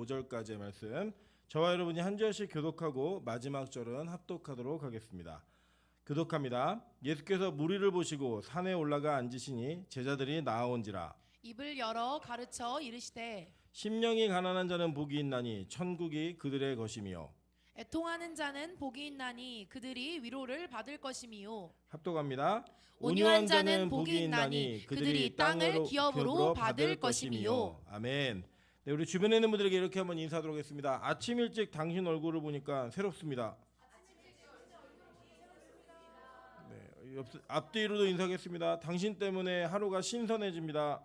5절까지의 말씀, 저와 여러분이 한 절씩 교독하고 마지막 절은 합독하도록 하겠습니다. 교독합니다. 예수께서 무리를 보시고 산에 올라가 앉으시니 제자들이 나아온지라. 입을 열어 가르쳐 이르시되 심령이 가난한 자는 복이 있나니 천국이 그들의 것이며. 애통하는 자는 복이 있나니 그들이 위로를 받을 것이미요. 합독합니다. 온유한 자는 복이 있나니 그들이 땅을 기업으로 받을 것이미요. 아멘. 네, 우리 주변에 있는 분들에게 이렇게 한번 인사하도록 하겠습니다. 아침 일찍 당신 얼굴을 보니까 새롭습니다. 네, 앞뒤로도 인사하겠습니다. 당신 때문에 하루가 신선해집니다.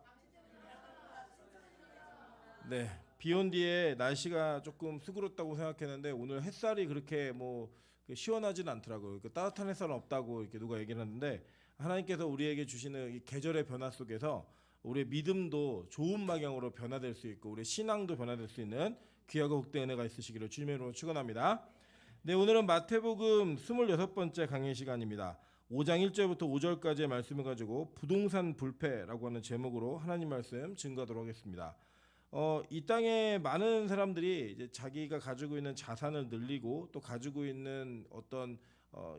네, 비온 뒤에 날씨가 조금 수그럽다고 생각했는데 오늘 햇살이 그렇게 뭐 시원하진 않더라고요. 따뜻한 햇살은 없다고 이렇게 누가 얘기를 했는데, 하나님께서 우리에게 주시는 이 계절의 변화 속에서 우리의 믿음도 좋은 방향으로 변화될 수 있고 우리의 신앙도 변화될 수 있는 귀하고 복된 은혜가 있으시기를 주님의 이름으로 축원합니다. 네, 오늘은 마태복음 26번째 강의 시간입니다. 5장 1절부터 5절까지의 말씀을 가지고 부동산 불패라고 하는 제목으로 하나님 말씀 증거하도록 하겠습니다. 이 땅에 많은 사람들이 이제 자기가 가지고 있는 자산을 늘리고 또 가지고 있는 어떤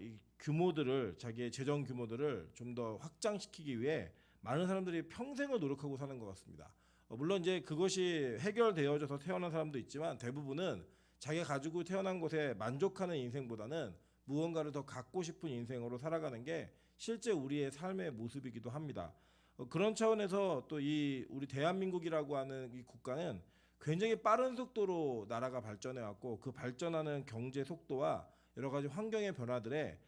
이 규모들을, 자기의 재정 규모들을 좀 더 확장시키기 위해 많은 사람들이 평생을 노력하고 사는 것 같습니다. 물론 이제 그것이 해결되어져서 태어난 사람도 있지만 대부분은 자기가 가지고 태어난 것에 만족하는 인생보다는 무언가를 더 갖고 싶은 인생으로 살아가는 게 실제 우리의 삶의 모습이기도 합니다. 그런 차원에서 또 이 우리 대한민국이라고 하는 이 국가는 굉장히 빠른 속도로 나라가 발전해 왔고, 그 발전하는 경제 속도와 여러 가지 환경의 변화들에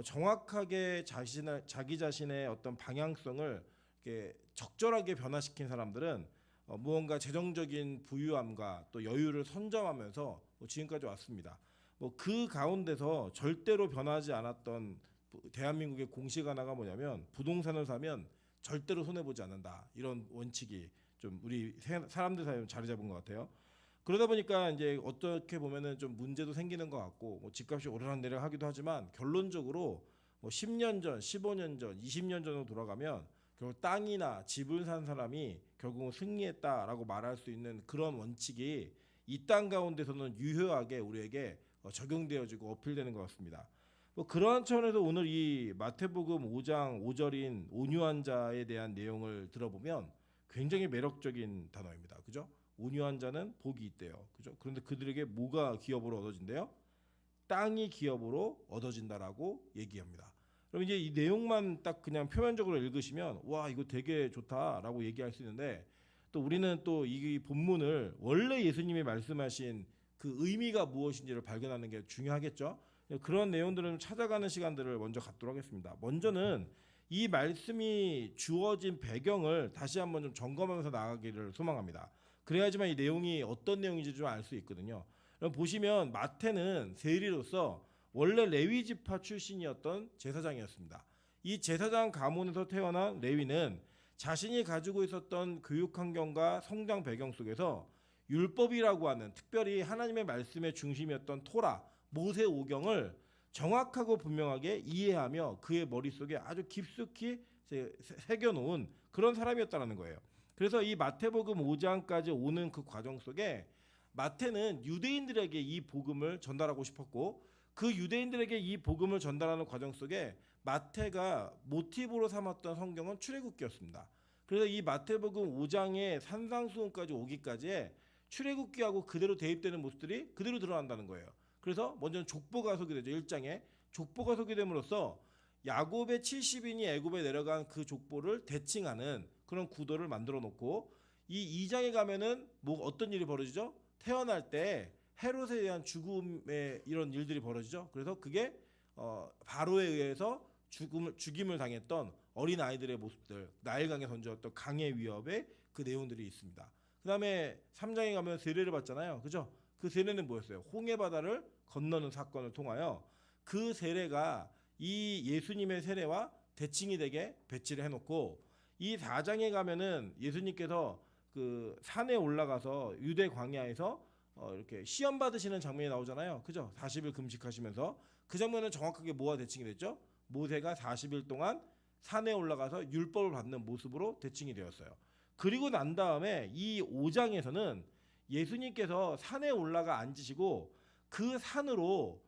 정확하게 자기 자신의 어떤 방향성을 이렇게 적절하게 변화시킨 사람들은 무언가 재정적인 부유함과 또 여유를 선점하면서 지금까지 왔습니다. 그 가운데서 절대로 변하지 않았던 대한민국의 공식 하나가 뭐냐면, 부동산을 사면 절대로 손해보지 않는다, 이런 원칙이 좀 우리 사람들 사이에 자리 잡은 것 같아요. 그러다 보니까 이제 어떻게 보면은 좀 문제도 생기는 것 같고, 집값이 오르락내리락 하기도 하지만 결론적으로 10년 전, 15년 전, 20년 전으로 돌아가면 결국 땅이나 집을 산 사람이 결국은 승리했다라고 말할 수 있는 그런 원칙이 이 땅 가운데서는 유효하게 우리에게 적용되어지고 어필되는 것 같습니다. 그러한 차원에서 오늘 이 마태복음 5장 5절인 온유한 자에 대한 내용을 들어보면 굉장히 매력적인 단어입니다. 그죠? 온유한 자는 복이 있대요. 그죠? 그런데 그들에게 뭐가 기업으로 얻어진대요? 땅이 기업으로 얻어진다라고 얘기합니다. 그럼 이제 이 내용만 딱 그냥 표면적으로 읽으시면 와, 이거 되게 좋다라고 얘기할 수 있는데, 또 우리는 또 이 본문을 원래 예수님이 말씀하신 그 의미가 무엇인지를 발견하는 게 중요하겠죠. 그런 내용들을 찾아가는 시간들을 먼저 갖도록 하겠습니다. 먼저는 이 말씀이 주어진 배경을 다시 한번 좀 점검하면서 나가기를 소망합니다. 그래야지만 이 내용이 어떤 내용인지 좀 알 수 있거든요. 보시면 마태는 세리로서 원래 레위 지파 출신이었던 제사장이었습니다. 이 제사장 가문에서 태어난 레위는 자신이 가지고 있었던 교육 환경과 성장 배경 속에서 율법이라고 하는, 특별히 하나님의 말씀의 중심이었던 토라, 모세오경을 정확하고 분명하게 이해하며 그의 머릿속에 아주 깊숙이 새겨놓은 그런 사람이었다는 거예요. 그래서 이 마태복음 5장까지 오는 그 과정 속에 마태는 유대인들에게 이 복음을 전달하고 싶었고, 그 유대인들에게 이 복음을 전달하는 과정 속에 마태가 모티브로 삼았던 성경은 출애굽기였습니다. 그래서 이 마태복음 5장의 산상수훈까지 오기까지에 출애굽기하고 그대로 대입되는 모습들이 그대로 드러난다는 거예요. 그래서 먼저는 족보가 소개되죠. 1장에 족보가 소개됨으로써 야곱의 70인이 애굽에 내려간 그 족보를 대칭하는 그런 구도를 만들어 놓고, 이 2장에 가면은 뭐 어떤 일이 벌어지죠? 태어날 때 헤롯에 의한 죽음의 이런 일들이 벌어지죠. 그래서 그게 바로에 의해서 죽임을 당했던 어린 아이들의 모습들, 나일강에 던졌던 강의 위협의 그 내용들이 있습니다. 그 다음에 3장에 가면 세례를 받잖아요. 그죠? 그 세례는 뭐였어요? 홍해 바다를 건너는 사건을 통하여 그 세례가 이 예수님의 세례와 대칭이 되게 배치를 해놓고, 이 4장에 가면은 예수님께서 그 산에 올라가서 유대 광야에서 이렇게 시험 받으시는 장면이 나오잖아요. 그죠? 40일 금식하시면서 그 장면은 정확하게 뭐와 대칭이 됐죠? 모세가 40일 동안 산에 올라가서 율법을 받는 모습으로 대칭이 되었어요. 그리고 난 다음에 이 5장에서는 예수님께서 산에 올라가 앉으시고 그 산으로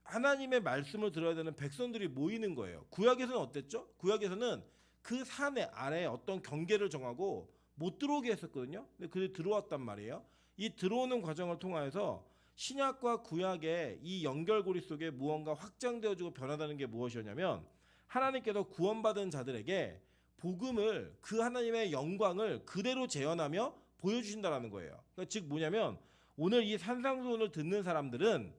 하나님의 말씀을 들어야 되는 백성들이 모이는 거예요. 구약에서는 어땠죠? 구약에서는 그 산에 아래 어떤 경계를 정하고 못 들어오게 했었거든요. 근데 그들이 들어왔단 말이에요. 이 들어오는 과정을 통하여서 신약과 구약의 이 연결고리 속에 무언가 확장되어지고 변화되는 게 무엇이었냐면 하나님께서 구원받은 자들에게 복음을 그 하나님의 영광을 그대로 재현하며 보여주신다라는 거예요. 그러니까 즉 뭐냐면 오늘 이 산상수훈을 듣는 사람들은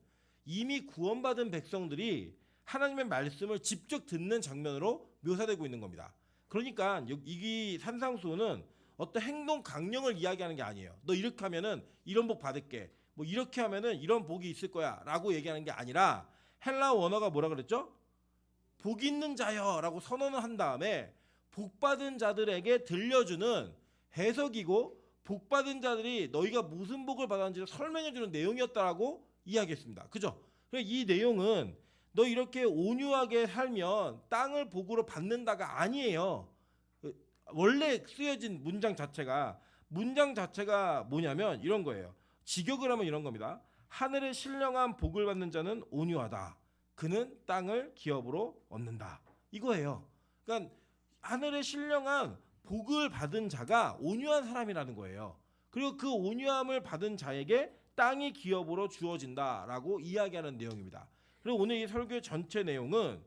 이미 구원받은 백성들이 하나님의 말씀을 직접 듣는 장면으로 묘사되고 있는 겁니다. 그러니까 이 산상수훈은 어떤 행동 강령을 이야기하는 게 아니에요. 너 이렇게 하면은 이런 복 받을게. 뭐 이렇게 하면은 이런 복이 있을 거야라고 얘기하는 게 아니라 헬라어 원어가 뭐라 그랬죠? 복 있는 자여라고 선언을 한 다음에 복 받은 자들에게 들려주는 해석이고 복 받은 자들이 너희가 무슨 복을 받았는지를 설명해 주는 내용이었다라고 이야기했습니다. 그죠? 이 내용은 너 이렇게 온유하게 살면 땅을 복으로 받는다가 아니에요. 원래 쓰여진 문장 자체가 뭐냐면 이런 거예요. 직역을 하면 이런 겁니다. 하늘의 신령한 복을 받는 자는 온유하다. 그는 땅을 기업으로 얻는다. 이거예요. 그러니까 하늘의 신령한 복을 받은 자가 온유한 사람이라는 거예요. 그리고 그 온유함을 받은 자에게 땅이 기업으로 주어진다라고 이야기하는 내용입니다. 그리고 오늘 이 설교의 전체 내용은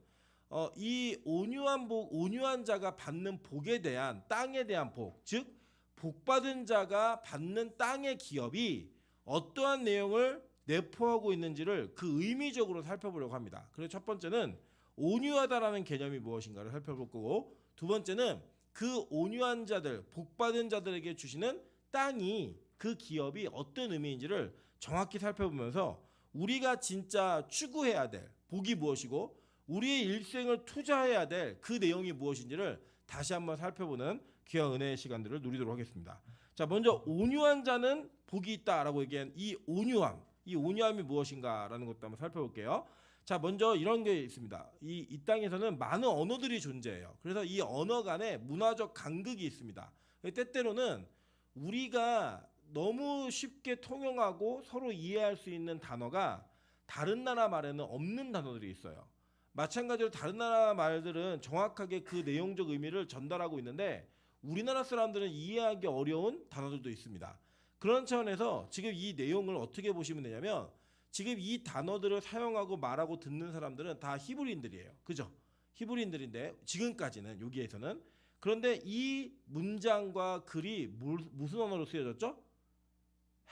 이 온유한 자가 받는 복에 대한 땅에 대한 복, 즉 복받은 자가 받는 땅의 기업이 어떠한 내용을 내포하고 있는지를 그 의미적으로 살펴보려고 합니다. 그래서 첫 번째는 온유하다라는 개념이 무엇인가를 살펴볼 거고, 두 번째는 그 온유한 자들, 복받은 자들에게 주시는 땅이 그 기업이 어떤 의미인지를 정확히 살펴보면서 우리가 진짜 추구해야 될 복이 무엇이고 우리의 일생을 투자해야 될 그 내용이 무엇인지를 다시 한번 살펴보는 귀한 은혜의 시간들을 누리도록 하겠습니다. 자, 먼저 온유한 자는 복이 있다라고 얘기한 이 온유함이 무엇인가라는 것도 한번 살펴볼게요. 자, 먼저 이런 게 있습니다. 이 땅에서는 많은 언어들이 존재해요. 그래서 이 언어 간에 문화적 간극이 있습니다. 때때로는 우리가 너무 쉽게 통용하고 서로 이해할 수 있는 단어가 다른 나라 말에는 없는 단어들이 있어요. 마찬가지로 다른 나라 말들은 정확하게 그 내용적 의미를 전달하고 있는데 우리나라 사람들은 이해하기 어려운 단어들도 있습니다. 그런 차원에서 지금 이 내용을 어떻게 보시면 되냐면 지금 이 단어들을 사용하고 말하고 듣는 사람들은 다 히브리인들이에요. 그죠? 히브리인들인데 지금까지는 여기에서는. 그런데 이 문장과 글이 무슨 언어로 쓰여졌죠?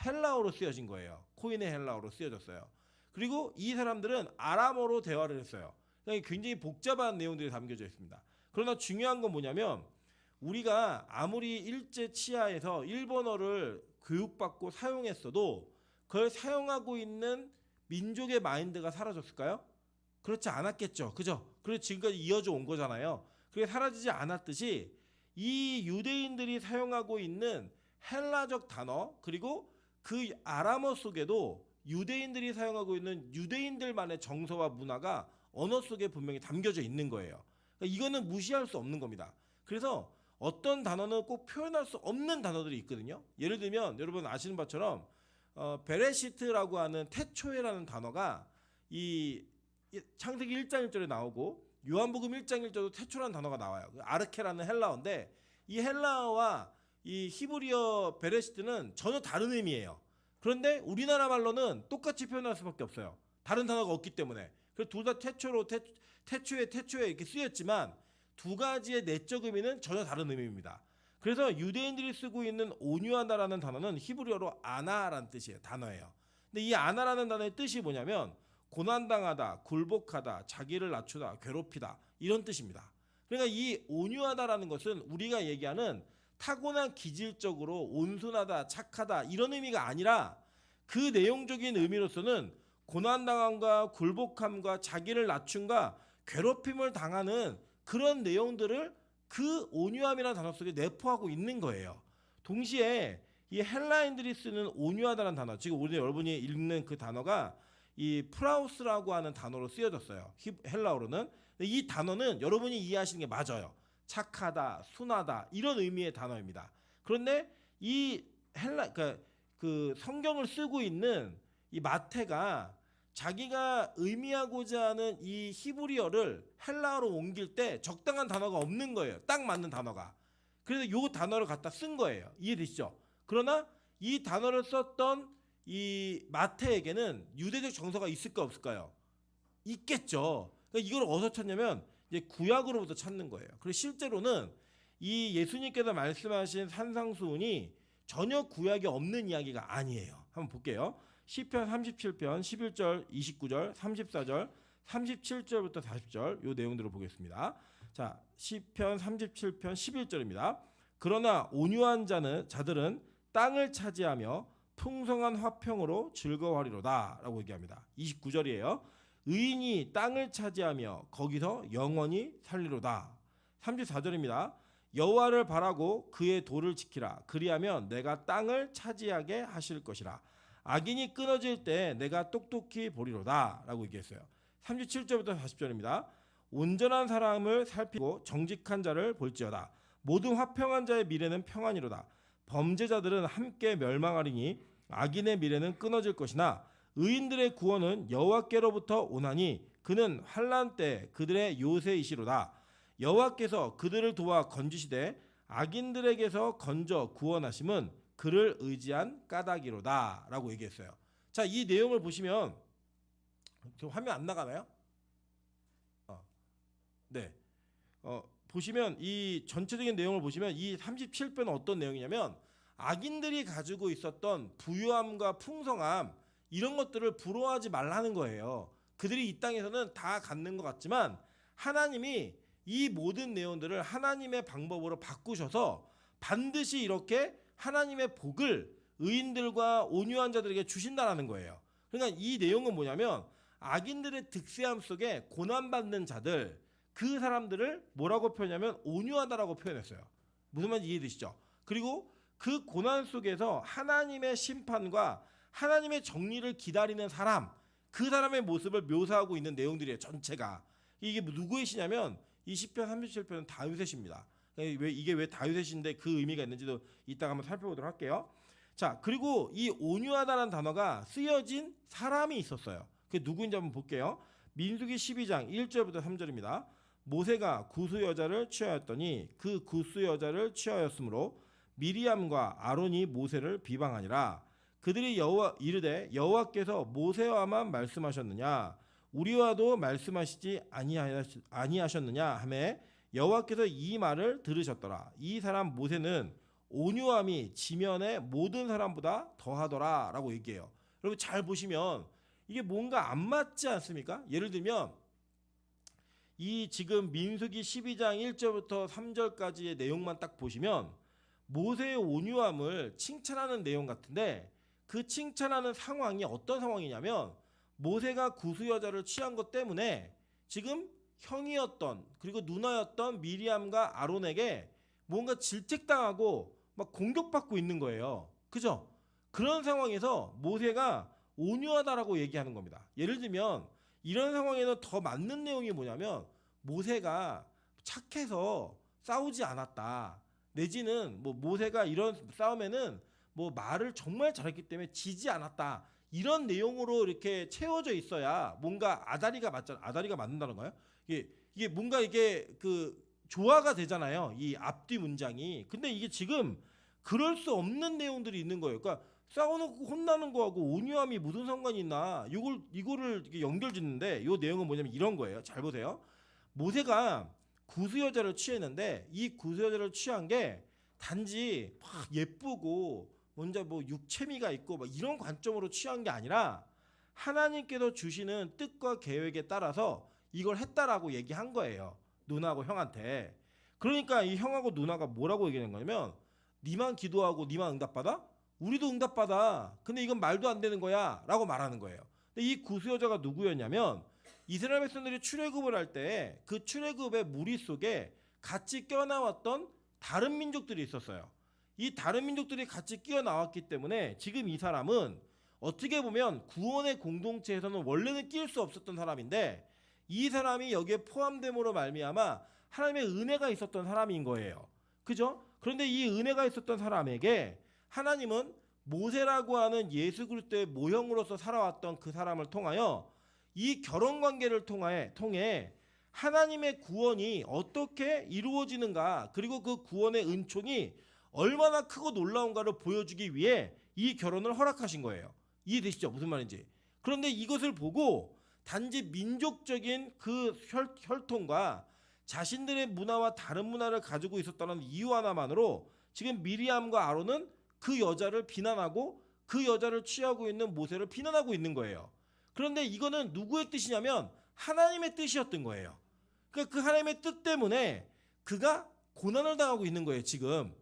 헬라어로 쓰여진 거예요. 코인의 헬라어로 쓰여졌어요. 그리고 이 사람들은 아람어로 대화를 했어요. 그러니까 굉장히 복잡한 내용들이 담겨져 있습니다. 그러나 중요한 건 뭐냐면 우리가 아무리 일제 치하에서 일본어를 교육받고 사용했어도 그걸 사용하고 있는 민족의 마인드가 사라졌을까요? 그렇지 않았겠죠. 그죠? 그래서 지금까지 이어져 온 거잖아요. 그게 사라지지 않았듯이 이 유대인들이 사용하고 있는 헬라적 단어 그리고 그 아람어 속에도 유대인들이 사용하고 있는 유대인들만의 정서와 문화가 언어 속에 분명히 담겨져 있는 거예요. 그러니까 이거는 무시할 수 없는 겁니다. 그래서 어떤 단어는 꼭 표현할 수 없는 단어들이 있거든요. 예를 들면 여러분 아시는 바처럼 베레시트라고 하는 태초에라는 단어가 이 창세기 1장 1절에 나오고 요한복음 1장 1절도 태초라는 단어가 나와요. 아르케라는 헬라어인데 이 헬라어와 이 히브리어 베레시트는 전혀 다른 의미예요. 그런데 우리나라 말로는 똑같이 표현할 수밖에 없어요. 다른 단어가 없기 때문에. 그래서 둘 다 태초에 이렇게 쓰였지만 두 가지의 내적 의미는 전혀 다른 의미입니다. 그래서 유대인들이 쓰고 있는 온유하다라는 단어는 히브리어로 아나라는 뜻이에요. 단어예요. 근데 이 아나라는 단어의 뜻이 뭐냐면 고난당하다, 굴복하다, 자기를 낮추다, 괴롭히다 이런 뜻입니다. 그러니까 이 온유하다라는 것은 우리가 얘기하는 타고난 기질적으로 온순하다, 착하다 이런 의미가 아니라 그 내용적인 의미로서는 고난당함과 굴복함과 자기를 낮춤과 괴롭힘을 당하는 그런 내용들을 그 온유함이라는 단어 속에 내포하고 있는 거예요. 동시에 이 헬라인들이 쓰는 온유하다는 단어, 지금 오늘 여러분이 읽는 그 단어가 이 프라우스라고 하는 단어로 쓰여졌어요. 헬라어로는. 이 단어는 여러분이 이해하시는 게 맞아요. 착하다, 순하다 이런 의미의 단어입니다. 그런데 이 그러니까 그 성경을 쓰고 있는 이 마태가 자기가 의미하고자 하는 이 히브리어를 헬라어로 옮길 때 적당한 단어가 없는 거예요. 딱 맞는 단어가. 그래서 요 단어를 갖다 쓴 거예요. 이해되시죠? 그러나 이 단어를 썼던 이 마태에게는 유대적 정서가 있을까 없을까요? 있겠죠. 그러니까 이걸 어디서 찾냐면 이제 구약으로부터 찾는 거예요. 그리고 실제로는 이 예수님께서 말씀하신 산상수훈이 전혀 구약에 없는 이야기가 아니에요. 한번 볼게요. 시편 37편 11절, 29절, 34절, 37절부터 40절 요 내용들을 보겠습니다. 자, 시편 37편 11절입니다. 그러나 온유한 자들은 땅을 차지하며 풍성한 화평으로 즐거워하리로다 라고 얘기합니다. 29절이에요. 의인이 땅을 차지하며 거기서 영원히 살리로다. 34절입니다. 여호와를 바라고 그의 도를 지키라. 그리하면 내가 땅을 차지하게 하실 것이라. 악인이 끊어질 때 내가 똑똑히 보리로다 라고 얘기했어요. 37절부터 40절입니다. 온전한 사람을 살피고 정직한 자를 볼지어다. 모든 화평한 자의 미래는 평안이로다. 범죄자들은 함께 멸망하리니 악인의 미래는 끊어질 것이나 의인들의 구원은 여호와께로부터 오나니 그는 환난 때 그들의 요새이시로다. 여호와께서 그들을 도와 건지시되 악인들에게서 건져 구원하심은 그를 의지한 까닭이로다 라고 얘기했어요. 자, 이 내용을 보시면 화면 안 나가나요? 네. 보시면 이 전체적인 내용을 보시면 이 37편은 어떤 내용이냐면 악인들이 가지고 있었던 부유함과 풍성함 이런 것들을 부러워하지 말라는 거예요. 그들이 이 땅에서는 다 갖는 것 같지만 하나님이 이 모든 내용들을 하나님의 방법으로 바꾸셔서 반드시 이렇게 하나님의 복을 의인들과 온유한 자들에게 주신다라는 거예요. 그러니까 이 내용은 뭐냐면 악인들의 득세함 속에 고난받는 자들 그 사람들을 뭐라고 표현하면 온유하다라고 표현했어요. 무슨 말인지 이해되시죠? 그리고 그 고난 속에서 하나님의 심판과 하나님의 정리를 기다리는 사람 그 사람의 모습을 묘사하고 있는 내용들이에요. 전체가. 이게 누구의 시냐면 이 시편 37편은 다윗의 시입니다. 이게 왜 다윗의 시인데 그 의미가 있는지도 이따가 한번 살펴보도록 할게요. 자, 그리고 이 온유하다라는 단어가 쓰여진 사람이 있었어요. 그게 누구인지 한번 볼게요. 민수기 12장 1절부터 3절입니다. 모세가 구스 여자를 취하였더니 그 구스 여자를 취하였으므로 미리암과 아론이 모세를 비방하니라. 그들이 이르되 여호와께서 모세와만 말씀하셨느냐 우리와도 말씀하시지 아니하셨느냐 하매 여호와께서 이 말을 들으셨더라. 이 사람 모세는 온유함이 지면의 모든 사람보다 더하더라 라고 얘기해요. 여러분 잘 보시면 이게 뭔가 안 맞지 않습니까? 예를 들면 이 지금 민수기 12장 1절부터 3절까지의 내용만 딱 보시면 모세의 온유함을 칭찬하는 내용 같은데 그 칭찬하는 상황이 어떤 상황이냐면 모세가 구스 여자를 취한 것 때문에 지금 형이었던 그리고 누나였던 미리암과 아론에게 뭔가 질책당하고 막 공격받고 있는 거예요. 그죠? 그런 상황에서 모세가 온유하다라고 얘기하는 겁니다. 예를 들면 이런 상황에는 더 맞는 내용이 뭐냐면 모세가 착해서 싸우지 않았다. 내지는 뭐 모세가 이런 싸움에는 뭐 말을 정말 잘했기 때문에 지지 않았다. 이런 내용으로 이렇게 채워져 있어야 뭔가 아다리가 맞는다는 거예요. 이게 뭔가 이게 그 조화가 되잖아요. 이 앞뒤 문장이. 근데 이게 지금 그럴 수 없는 내용들이 있는 거예요. 그러니까 싸워놓고 혼나는 거하고 온유함이 무슨 상관이 있나? 이거를 이렇게 연결짓는데 이 내용은 뭐냐면 이런 거예요. 잘 보세요. 모세가 구스 여자를 취했는데 이 구스 여자를 취한 게 단지 막 예쁘고 먼저 뭐 육체미가 있고 막 이런 관점으로 취한 게 아니라 하나님께서 주시는 뜻과 계획에 따라서 이걸 했다라고 얘기한 거예요. 누나하고 형한테. 그러니까 이 형하고 누나가 뭐라고 얘기하는 거냐면 니만 기도하고 니만 응답받아? 우리도 응답받아. 근데 이건 말도 안 되는 거야 라고 말하는 거예요. 근데 이 구스 여자가 누구였냐면 이스라엘 백성들이 출애굽을 할 때 그 출애굽의 무리 속에 같이 껴나왔던 다른 민족들이 있었어요. 이 다른 민족들이 같이 끼어 나왔기 때문에 지금 이 사람은 어떻게 보면 구원의 공동체에서는 원래는 끼일 수 없었던 사람인데 이 사람이 여기에 포함됨으로 말미암아 하나님의 은혜가 있었던 사람인 거예요. 그죠? 그런데 이 은혜가 있었던 사람에게 하나님은 모세라고 하는 예수 그리스도의 모형으로서 살아왔던 그 사람을 통하여 이 결혼 관계를 통해 하나님의 구원이 어떻게 이루어지는가, 그리고 그 구원의 은총이 얼마나 크고 놀라운가를 보여주기 위해 이 결혼을 허락하신 거예요. 이해되시죠? 무슨 말인지. 그런데 이것을 보고 단지 민족적인 그 혈통과 자신들의 문화와 다른 문화를 가지고 있었다는 이유 하나만으로 지금 미리암과 아론은 그 여자를 비난하고 그 여자를 취하고 있는 모세를 비난하고 있는 거예요. 그런데 이거는 누구의 뜻이냐면 하나님의 뜻이었던 거예요. 그러니까 그 하나님의 뜻 때문에 그가 고난을 당하고 있는 거예요. 지금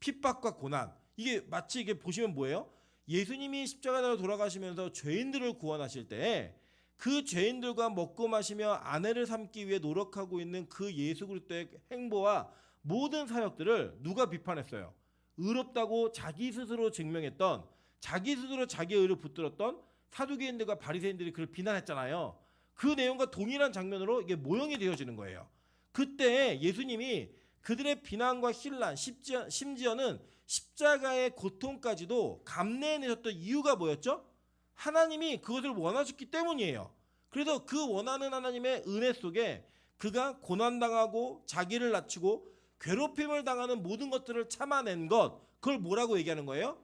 핍박과 고난. 이게 마치 이게 보시면 뭐예요? 예수님이 십자가에 돌아가시면서 죄인들을 구원하실 때 그 죄인들과 먹고 마시며 아내를 삼기 위해 노력하고 있는 그 예수 그리스도의 행보와 모든 사역들을 누가 비판했어요? 의롭다고 자기 스스로 증명했던, 자기 스스로 자기의 의를 붙들었던 사두개인들과 바리새인들이 그를 비난했잖아요. 그 내용과 동일한 장면으로 이게 모형이 되어지는 거예요. 그때 예수님이 그들의 비난과 혼란, 심지어는 십자가의 고통까지도 감내해내셨던 이유가 뭐였죠? 하나님이 그것을 원하셨기 때문이에요. 그래서 그 원하는 하나님의 은혜 속에 그가 고난당하고 자기를 낮추고 괴롭힘을 당하는 모든 것들을 참아낸 것, 그걸 뭐라고 얘기하는 거예요?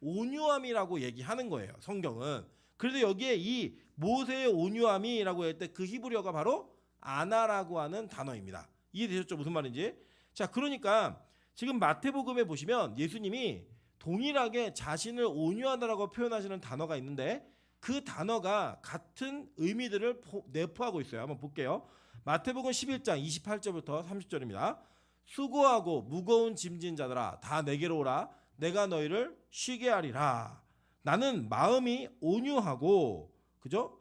온유함이라고 얘기하는 거예요. 성경은. 그래서 여기에 이 모세의 온유함이라고 할 때 그 히브리어가 바로 아나라고 하는 단어입니다. 이해되셨죠? 무슨 말인지? 자, 그러니까 지금 마태복음에 보시면 예수님이 동일하게 자신을 온유하다라고 표현하시는 단어가 있는데 그 단어가 같은 의미들을 내포하고 있어요. 한번 볼게요. 마태복음 11장 28절부터 30절입니다. 수고하고 무거운 짐진 자들아 다 내게로 오라. 내가 너희를 쉬게 하리라. 나는 마음이 온유하고 그죠?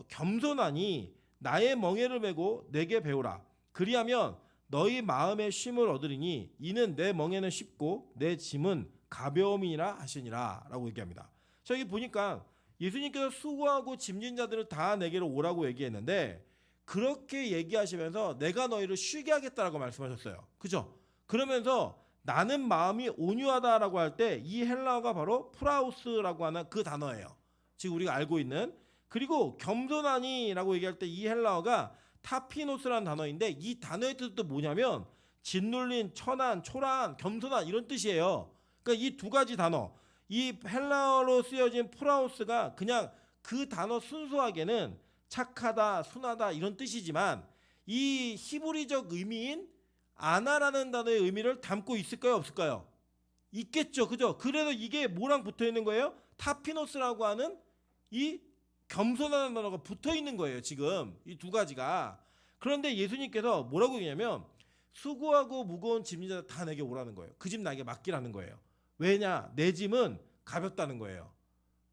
겸손하니 나의 멍에를 메고 내게 배우라. 그리하면 너희 마음의 쉼을 얻으리니 이는 내 멍에는 쉽고 내 짐은 가벼움이니라 하시니라 라고 얘기합니다. 자, 여기 보니까 예수님께서 수고하고 짐진 자들을 다 내게로 오라고 얘기했는데 그렇게 얘기하시면서 내가 너희를 쉬게 하겠다라고 말씀하셨어요. 그죠? 그러면서 나는 마음이 온유하다라고 할 때 이 헬라어가 바로 프라우스라고 하는 그 단어예요. 지금 우리가 알고 있는. 그리고 겸손하니라고 얘기할 때 이 헬라어가 타피노스라는 단어인데 이 단어의 뜻도 뭐냐면 짓눌린, 천한, 초라한, 겸손한 이런 뜻이에요. 그러니까 이 두 가지 단어, 이 헬라어로 쓰여진 프라우스가 그냥 그 단어 순수하게는 착하다, 순하다 이런 뜻이지만 이 히브리적 의미인 아나라는 단어의 의미를 담고 있을까요, 없을까요? 있겠죠, 그죠? 그래서 이게 뭐랑 붙어 있는 거예요? 타피노스라고 하는 이 겸손한 단어가 붙어 있는 거예요, 지금 이 두 가지가. 그런데 예수님께서 뭐라고 얘기냐면 수고하고 무거운 짐진 자 다 내게 오라는 거예요. 그 짐 나에게 맡기라는 거예요. 왜냐? 내 짐은 가볍다는 거예요.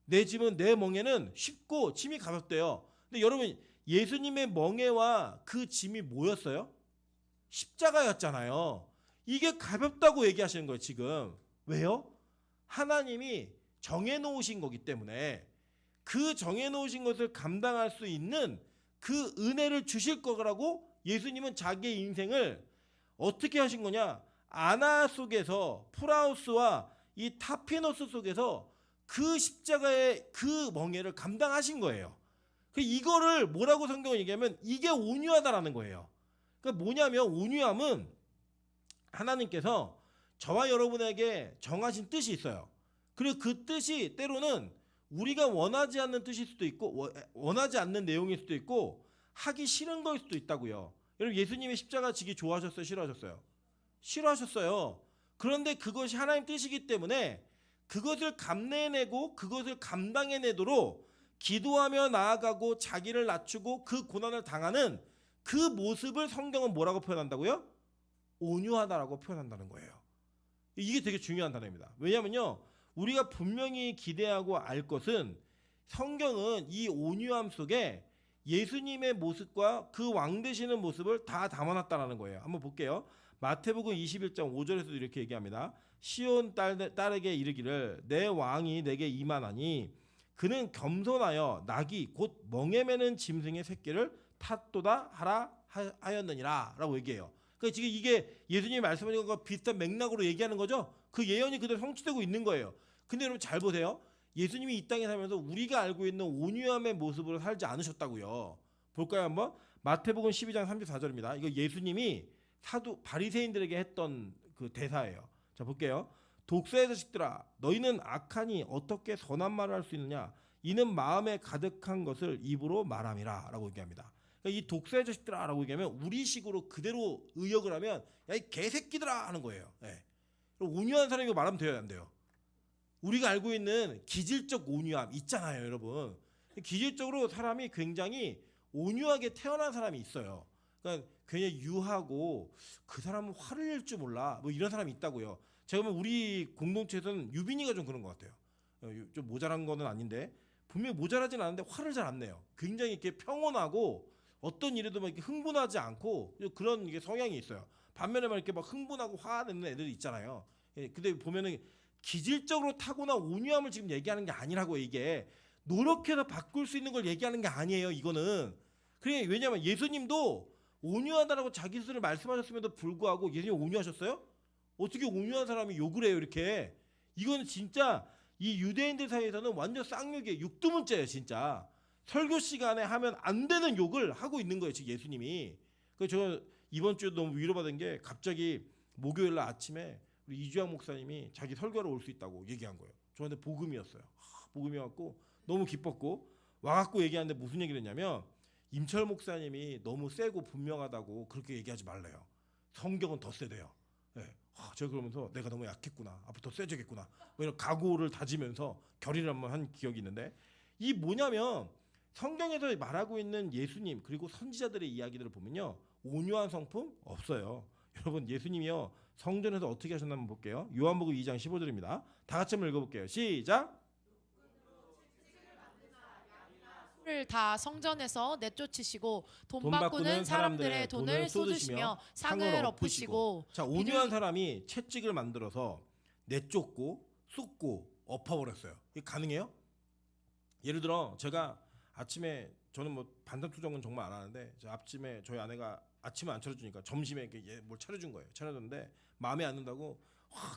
내 짐은 내 멍에는 쉽고 짐이 가볍대요. 근데 여러분 예수님의 멍에와 그 짐이 뭐였어요? 십자가였잖아요. 이게 가볍다고 얘기하시는 거예요, 지금. 왜요? 하나님이 정해놓으신 거기 때문에 그 정해놓으신 것을 감당할 수 있는 그 은혜를 주실 거라고 예수님은 자기의 인생을 어떻게 하신 거냐? 아나 속에서 프라우스와 이 타피노스 속에서 그 십자가의 그 멍에를 감당하신 거예요. 이거를 뭐라고 성경은 얘기하면 이게 온유하다라는 거예요. 그러니까 뭐냐면 온유함은 하나님께서 저와 여러분에게 정하신 뜻이 있어요. 그리고 그 뜻이 때로는 우리가 원하지 않는 뜻일 수도 있고 원하지 않는 내용일 수도 있고 하기 싫은 거일 수도 있다고요. 여러분 예수님이 십자가 지기 좋아하셨어요? 싫어하셨어요? 싫어하셨어요. 그런데 그것이 하나님 뜻이기 때문에 그것을 감내해내고 그것을 감당해내도록 기도하며 나아가고 자기를 낮추고 그 고난을 당하는 그 모습을 성경은 뭐라고 표현한다고요? 온유하다라고 표현한다는 거예요. 이게 되게 중요한 단어입니다. 왜냐하면요, 우리가 분명히 기대하고 알 것은 성경은 이 온유함 속에 예수님의 모습과 그 왕 되시는 모습을 다 담아놨다는 거예요. 한번 볼게요. 마태복음 21장 5절에서도 이렇게 얘기합니다. 시온 딸에게 이르기를 내 왕이 내게 임하나니 그는 겸손하여 낙이 곧 멍에 매는 짐승의 새끼를 탓도다 하라 하였느니라 라고 얘기해요. 그러니까 지금 이게 예수님이 말씀하신 것과 비슷한 맥락으로 얘기하는 거죠. 그 예언이 그대로 성취되고 있는 거예요. 근데 여러분 잘 보세요. 예수님이 이 땅에 살면서 우리가 알고 있는 온유함의 모습으로 살지 않으셨다고요. 볼까요 한번? 마태복음 12장 34절입니다. 이거 예수님이 사도 바리새인들에게 했던 그 대사예요. 자 볼게요. 독사의 자식들아 너희는 악하니 어떻게 선한 말을 할 수 있느냐 이는 마음에 가득한 것을 입으로 말함이라 라고 얘기합니다. 그러니까 이 독사의 자식들아 라고 얘기하면 우리식으로 그대로 의역을 하면 야 이 개새끼들아 하는 거예요. 예. 온유한 사람이 말하면 돼요 안 돼요? 우리가 알고 있는 기질적 온유함 있잖아요 여러분. 기질적으로 사람이 굉장히 온유하게 태어난 사람이 있어요. 그러니까 굉장히 유하고 그 사람은 화를 낼 줄 몰라 뭐 이런 사람이 있다고요. 제가 보면 우리 공동체에서는 유빈이가 좀 그런 것 같아요. 좀 모자란 거는 아닌데 분명히 모자라진 않은데 화를 잘 안 내요. 굉장히 이렇게 평온하고 어떤 일에도 막 이렇게 흥분하지 않고 그런 이게 성향이 있어요. 반면에 막 이렇게 막 흥분하고 화내는 애들이 있잖아요. 근데 보면은 기질적으로 타고난 온유함을 지금 얘기하는 게 아니라고 이게 노력해서 바꿀 수 있는 걸 얘기하는 게 아니에요. 이거는 그래 왜냐하면 예수님도 온유하다라고 자기 스스로 말씀하셨음에도 불구하고 예수님 온유하셨어요? 어떻게 온유한 사람이 욕을 해요 이렇게? 이거는 진짜 이 유대인들 사이에서는 완전 쌍욕이에요. 육두문자예요 진짜. 설교 시간에 하면 안 되는 욕을 하고 있는 거예요 지금 예수님이. 그래서 저 이번 주에 너무 위로받은 게 갑자기 목요일 날 아침에 우리 이주영 목사님이 자기 설교로 올 수 있다고 얘기한 거예요. 저한테 복음이었어요. 복음이었고 너무 기뻤고 와갖고 얘기하는데 무슨 얘기를 했냐면 임철 목사님이 너무 세고 분명하다고 그렇게 얘기하지 말래요. 성경은 더 세대요. 네. 제가 그러면서 내가 너무 약했구나. 앞으로 더 세져야겠구나. 뭐 이런 각오를 다지면서 결의를 한번 한 기억이 있는데 이 뭐냐면 성경에서 말하고 있는 예수님 그리고 선지자들의 이야기들을 보면요. 온유한 성품 없어요. 여러분 예수님이요. 성전에서 어떻게 하셨나 한번 볼게요. 요한복음 2장 15절입니다. 다 같이 한번 읽어볼게요. 시작. 를 다 성전에서 내쫓으시고 돈 바꾸는 사람들의 돈을 쏟으시며 상을 엎으시고. 자 온유한 사람이 채찍을 만들어서 내쫓고 쏟고 엎어버렸어요. 이게 가능해요? 예를 들어 제가 아침에 저는 뭐 반찬투정은 정말 안 하는데 아침에 저희 아내가 아침에 안 차려주니까 점심에 뭘 차려준 거예요. 차려줬는데 마음에 안 든다고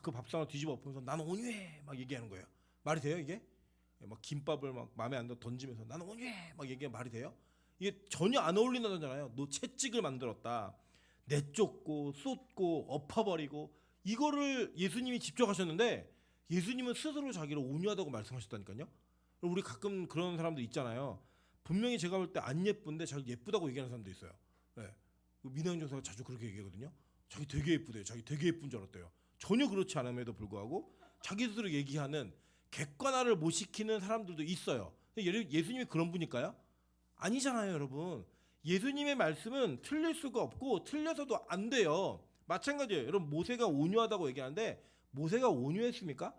그 밥상을 뒤집어 엎으면서 나는 온유해 막 얘기하는 거예요. 말이 돼요 이게? 막 김밥을 막 마음에 안 들어 던지면서 나는 온유해 막 얘기하면 말이 돼요? 이게 전혀 안 어울린다잖아요. 너 채찍을 만들었다. 내쫓고 쏟고 엎어버리고 이거를 예수님이 직접 하셨는데 예수님은 스스로 자기를 온유하다고 말씀하셨다니까요. 우리 가끔 그런 사람들 있잖아요. 분명히 제가 볼 때 안 예쁜데 자기 예쁘다고 얘기하는 사람도 있어요. 네. 민하윤 교사가 자주 그렇게 얘기하거든요. 자기 되게 예쁘대요. 자기 되게 예쁜 줄 알았대요. 전혀 그렇지 않음에도 불구하고 자기 스스로 얘기하는 객관화를 못 시키는 사람들도 있어요. 예수님이 그런 분일까요? 아니잖아요, 여러분. 예수님의 말씀은 틀릴 수가 없고 틀려서도 안 돼요. 마찬가지예요. 여러분 모세가 온유하다고 얘기하는데 모세가 온유했습니까?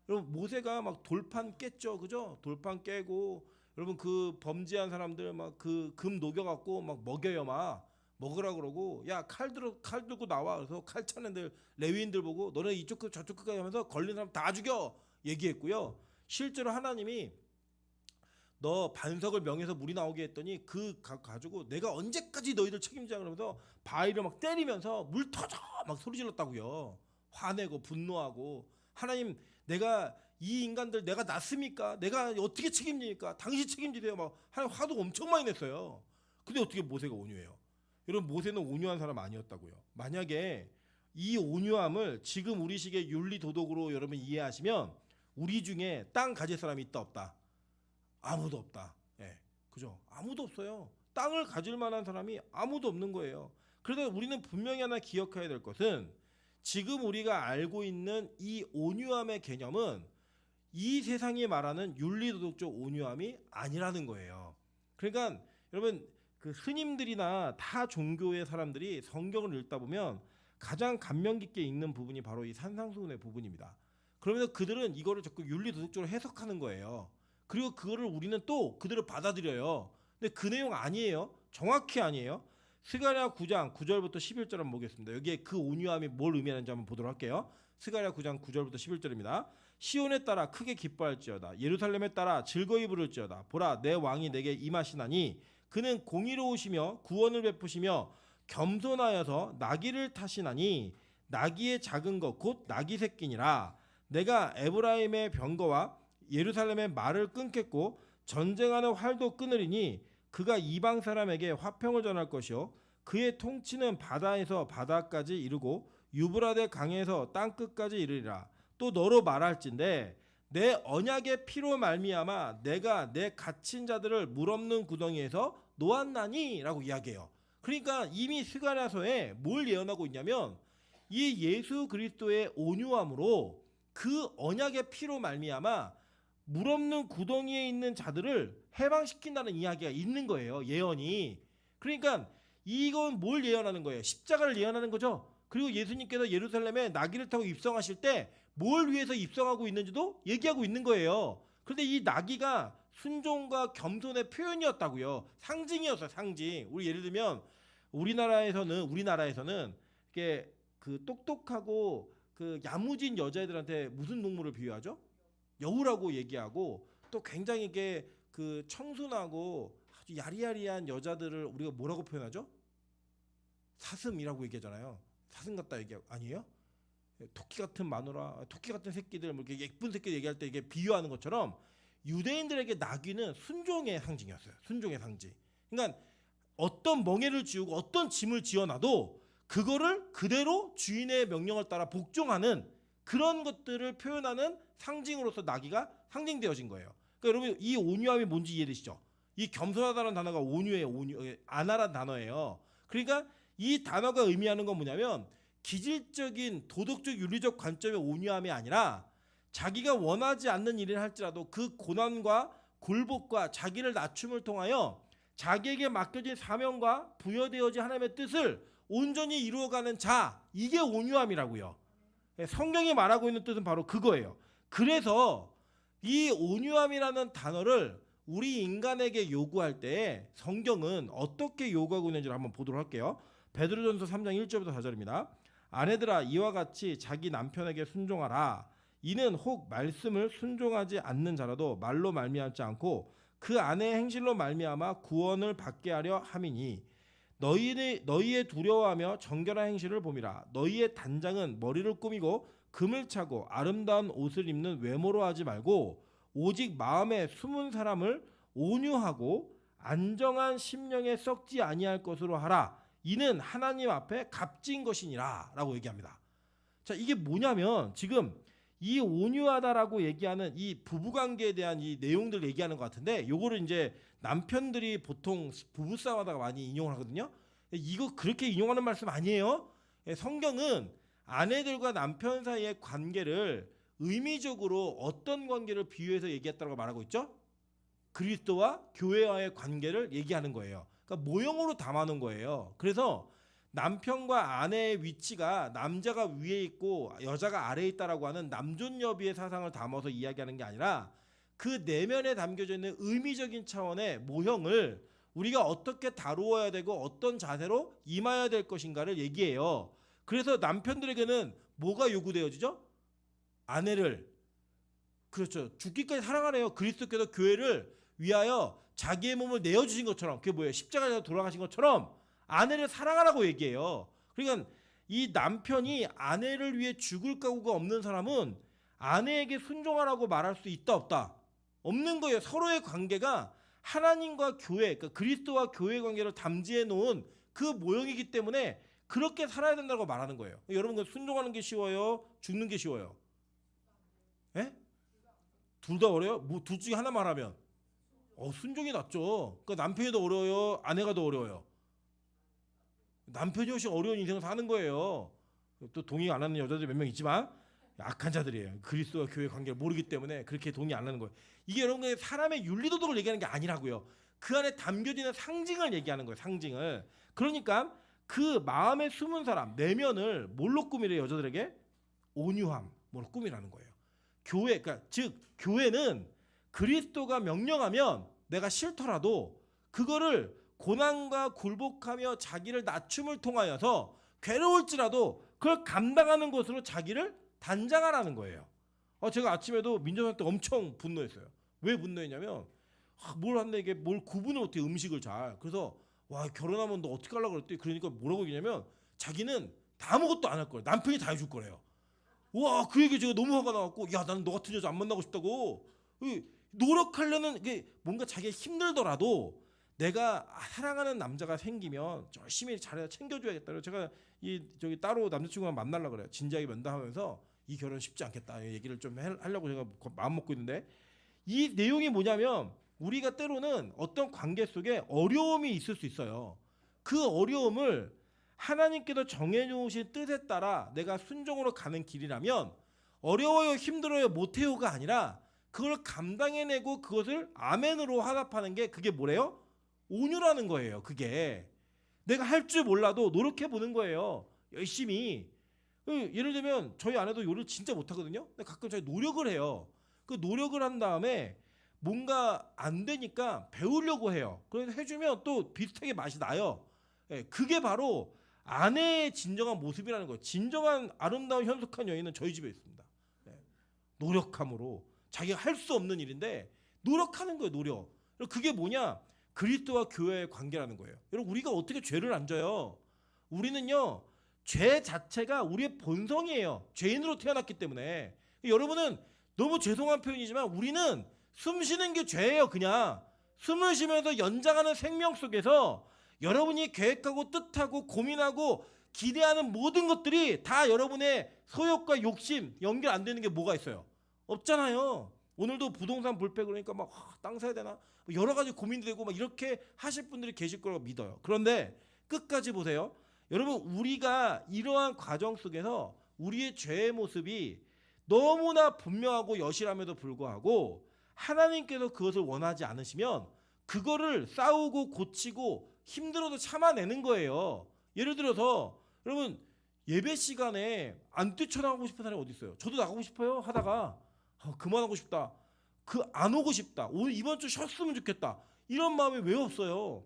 여러분 모세가 막 돌판 깼죠, 그죠? 돌판 깨고 여러분 그 범죄한 사람들 막 그 금 녹여갖고 막 먹여요, 막 먹으라 그러고 야 칼 들고 나와. 그래서 칼 차는 애들 레위인들 보고 너네 이쪽 끝 저쪽 끝까지 하면서 걸린 사람 다 죽여 얘기했고요. 실제로 하나님이 너 반석을 명해서 물이 나오게 했더니 그 가지고 내가 언제까지 너희들 책임지자 그러면서 바위를 막 때리면서 물 터져 막 소리 질렀다고요. 화내고 분노하고 하나님 내가 이 인간들 내가 낳습니까? 내가 어떻게 책임집니까? 당신 책임지세요. 막 하나님 화도 엄청 많이 냈어요. 근데 어떻게 모세가 온유해요? 여러분 모세는 온유한 사람 아니었다고요. 만약에 이 온유함을 지금 우리식의 윤리 도덕으로 여러분 이해하시면 우리 중에 땅 가질 사람이 있다 없다? 아무도 없다. 예, 그죠? 아무도 없어요. 땅을 가질 만한 사람이 아무도 없는 거예요. 그래서 우리는 분명히 하나 기억해야 될 것은 지금 우리가 알고 있는 이 온유함의 개념은 이 세상이 말하는 윤리도덕적 온유함이 아니라는 거예요. 그러니까 여러분 그 스님들이나 타 종교의 사람들이 성경을 읽다 보면 가장 감명 깊게 읽는 부분이 바로 이 산상수훈의 부분입니다. 그러면서 그들은 이거를 자꾸 윤리도덕적으로 해석하는 거예요. 그리고 그거를 우리는 또 그대로 받아들여요. 근데 그 내용 아니에요. 정확히 아니에요. 스가랴 9장 9절부터 11절 한번 보겠습니다. 여기에 그 온유함이 뭘 의미하는지 한번 보도록 할게요. 스가랴 9장 9절부터 11절입니다. 시온에 따라 크게 기뻐할지어다. 예루살렘에 따라 즐거이 부를지어다. 보라 내 왕이 내게 임하시나니 그는 공의로우시며 구원을 베푸시며 겸손하여서 나귀를 타시나니 나귀의 작은 것 곧 나귀 새끼니라. 내가 에브라임의 병거와 예루살렘의 말을 끊겠고 전쟁하는 활도 끊으리니 그가 이방 사람에게 화평을 전할 것이요 그의 통치는 바다에서 바다까지 이르고 유브라데 강에서 땅 끝까지 이르리라. 또 너로 말할진대 내 언약의 피로 말미암아 내가 내 갇힌 자들을 물 없는 구덩이에서 놓았나니라고 이야기해요. 그러니까 이미 스가랴서에 뭘 예언하고 있냐면 이 예수 그리스도의 온유함으로 그 언약의 피로 말미암아 물 없는 구덩이에 있는 자들을 해방시킨다는 이야기가 있는 거예요. 예언이. 그러니까 이건 뭘 예언하는 거예요? 십자가를 예언하는 거죠. 그리고 예수님께서 예루살렘에 나귀를 타고 입성하실 때 뭘 위해서 입성하고 있는지도 얘기하고 있는 거예요. 그런데 이 나귀가 순종과 겸손의 표현이었다고요. 상징이었어요. 상징. 우리 예를 들면 우리나라에서는 이렇게 그 똑똑하고 그 야무진 여자애들한테 무슨 동물을 비유하죠? 여우라고 얘기하고 또 굉장히 이게 그 청순하고 아주 야리야리한 여자들을 우리가 뭐라고 표현하죠? 사슴이라고 얘기하잖아요. 사슴 같다 얘기하고 아니에요? 토끼 같은 마누라, 토끼 같은 새끼들, 뭐 이렇게 예쁜 새끼 얘기할 때 이게 비유하는 것처럼 유대인들에게 나귀는 순종의 상징이었어요. 순종의 상징. 그러니까 어떤 멍에를 지우고 어떤 짐을 지어놔도 그거를 그대로 주인의 명령을 따라 복종하는 그런 것들을 표현하는 상징으로서 나귀가 상징되어진 거예요. 그러니까 여러분 이 온유함이 뭔지 이해되시죠? 이 겸손하다는 단어가 온유예요. 안하라는 단어예요. 그러니까 이 단어가 의미하는 건 뭐냐면 기질적인 도덕적 윤리적 관점의 온유함이 아니라 자기가 원하지 않는 일을 할지라도 그 고난과 굴복과 자기를 낮춤을 통하여 자기에게 맡겨진 사명과 부여되어진 하나님의 뜻을 온전히 이루어가는 자, 이게 온유함이라고요. 성경이 말하고 있는 뜻은 바로 그거예요. 그래서 이 온유함이라는 단어를 우리 인간에게 요구할 때 성경은 어떻게 요구하고 있는지를 한번 보도록 할게요. 베드로전서 3장 1절부터 4절입니다. 아내들아 이와 같이 자기 남편에게 순종하라. 이는 혹 말씀을 순종하지 않는 자라도 말로 말미암지 않고 그 아내의 행실로 말미암아 구원을 받게 하려 함이니 너희의 두려워하며 정결한 행실을 봄이라. 너희의 단장은 머리를 꾸미고 금을 차고 아름다운 옷을 입는 외모로 하지 말고 오직 마음에 숨은 사람을 온유하고 안정한 심령에 썩지 아니할 것으로 하라. 이는 하나님 앞에 값진 것이니라 라고 얘기합니다. 자, 이게 뭐냐면 지금 이 온유하다라고 얘기하는 이 부부관계에 대한 이 내용들 얘기하는 것 같은데 요거를 이제 남편들이 보통 부부싸움 하다가 많이 인용을 하거든요. 이거 그렇게 인용하는 말씀 아니에요. 성경은 아내들과 남편 사이의 관계를 의미적으로 어떤 관계를 비유해서 얘기했다고 말하고 있죠? 그리스도와 교회와의 관계를 얘기하는 거예요. 그러니까 모형으로 담아놓은 거예요. 그래서 남편과 아내의 위치가 남자가 위에 있고 여자가 아래에 있다라고 하는 남존여비의 사상을 담아서 이야기하는 게 아니라 그 내면에 담겨져 있는 의미적인 차원의 모형을 우리가 어떻게 다루어야 되고 어떤 자세로 임해야 될 것인가를 얘기해요. 그래서 남편들에게는 뭐가 요구되어지죠? 아내를 그렇죠. 죽기까지 사랑하래요. 그리스도께서 교회를 위하여 자기의 몸을 내어주신 것처럼 그게 뭐예요? 십자가에서 돌아가신 것처럼 아내를 사랑하라고 얘기해요. 그러니까 이 남편이 아내를 위해 죽을 각오가 없는 사람은 아내에게 순종하라고 말할 수 있다 없다? 없는 거예요. 서로의 관계가 하나님과 교회, 그러니까 그리스도와 교회의 관계를 담지해 놓은 그 모형이기 때문에 그렇게 살아야 된다고 말하는 거예요. 여러분 순종하는 게 쉬워요? 죽는 게 쉬워요? 예? 둘 다 어려요? 뭐 둘 중에 하나 말하면 순종이 낫죠. 그러니까 남편이 더 어려워요? 아내가 더 어려워요? 남편이 훨씬 어려운 인생을 사는 거예요. 또 동의 안 하는 여자들 몇 명 있지만 악한 자들이에요. 그리스도와 교회 관계를 모르기 때문에 그렇게 동의 안 하는 거예요. 이게 여러분 사람의 윤리도덕을 얘기하는 게 아니라고요. 그 안에 담겨지는 상징을 얘기하는 거예요. 상징을. 그러니까 그 마음에 숨은 사람 내면을 뭘로 꾸미래요? 여자들에게 온유함으로 꾸미라는 거예요. 교회, 그러니까 즉 교회는 그리스도가 명령하면 내가 싫더라도 그거를 고난과 굴복하며 자기를 낮춤을 통하여서 괴로울지라도 그걸 감당하는 것으로 자기를 단장하라는 거예요. 제가 아침에도 민정상 때 엄청 분노했어요. 왜 분노했냐면 뭘 한다 이게 뭘 구분을 어떻게 음식을 잘. 그래서 와 결혼하면 너 어떻게 하려고 그랬더니 그러니까 뭐라고 얘기냐면 자기는 다 아무것도 안 할 거예요. 남편이 다 해줄 거래요. 와, 그 얘기 제가 너무 화가 나갖고 야, 나는 너 같은 여자 안 만나고 싶다고. 노력하려는 게 뭔가 자기가 힘들더라도 내가 사랑하는 남자가 생기면 열심히 잘 챙겨줘야겠다. 그래서 제가 저기 따로 남자친구랑 만나려고 그래요. 진지하게 면담하면서 이 결혼 쉽지 않겠다 얘기를 좀 하려고 제가 마음 먹고 있는데, 이 내용이 뭐냐면 우리가 때로는 어떤 관계 속에 어려움이 있을 수 있어요. 그 어려움을 하나님께서 정해놓으신 뜻에 따라 내가 순종으로 가는 길이라면 어려워요, 힘들어요, 못해요가 아니라 그걸 감당해내고 그것을 아멘으로 화답하는 게 그게 뭐래요? 온유라는 거예요. 그게 내가 할 줄 몰라도 노력해 보는 거예요. 열심히. 예를 들면 저희 아내도 요리를 진짜 못하거든요. 근데 가끔 저희 노력을 해요. 그 노력을 한 다음에 뭔가 안 되니까 배우려고 해요. 그래서 해주면 또 비슷하게 맛이 나요. 그게 바로 아내의 진정한 모습이라는 거예요. 진정한 아름다운 현숙한 여인은 저희 집에 있습니다. 노력함으로 자기가 할 수 없는 일인데 노력하는 거예요. 노력. 그게 뭐냐? 그리스도와 교회의 관계라는 거예요. 여러분, 우리가 어떻게 죄를 안 져요? 우리는요, 죄 자체가 우리의 본성이에요. 죄인으로 태어났기 때문에. 여러분은 너무 죄송한 표현이지만 우리는 숨 쉬는 게 죄예요. 그냥 숨을 쉬면서 연장하는 생명 속에서 여러분이 계획하고 뜻하고 고민하고 기대하는 모든 것들이 다 여러분의 소욕과 욕심 연결 안 되는 게 뭐가 있어요? 없잖아요. 오늘도 부동산 불패 그러니까 막 땅 사야 되나? 여러 가지 고민도 되고 막 이렇게 하실 분들이 계실 거라고 믿어요. 그런데 끝까지 보세요. 여러분, 우리가 이러한 과정 속에서 우리의 죄의 모습이 너무나 분명하고 여실함에도 불구하고 하나님께서 그것을 원하지 않으시면 그거를 싸우고 고치고 힘들어도 참아내는 거예요. 예를 들어서 여러분, 예배 시간에 안 뛰쳐나가고 싶은 사람이 어디 있어요? 저도 나가고 싶어요 하다가 그만하고 싶다. 안 오고 싶다. 오늘 이번 주 쉬었으면 좋겠다. 이런 마음이 왜 없어요?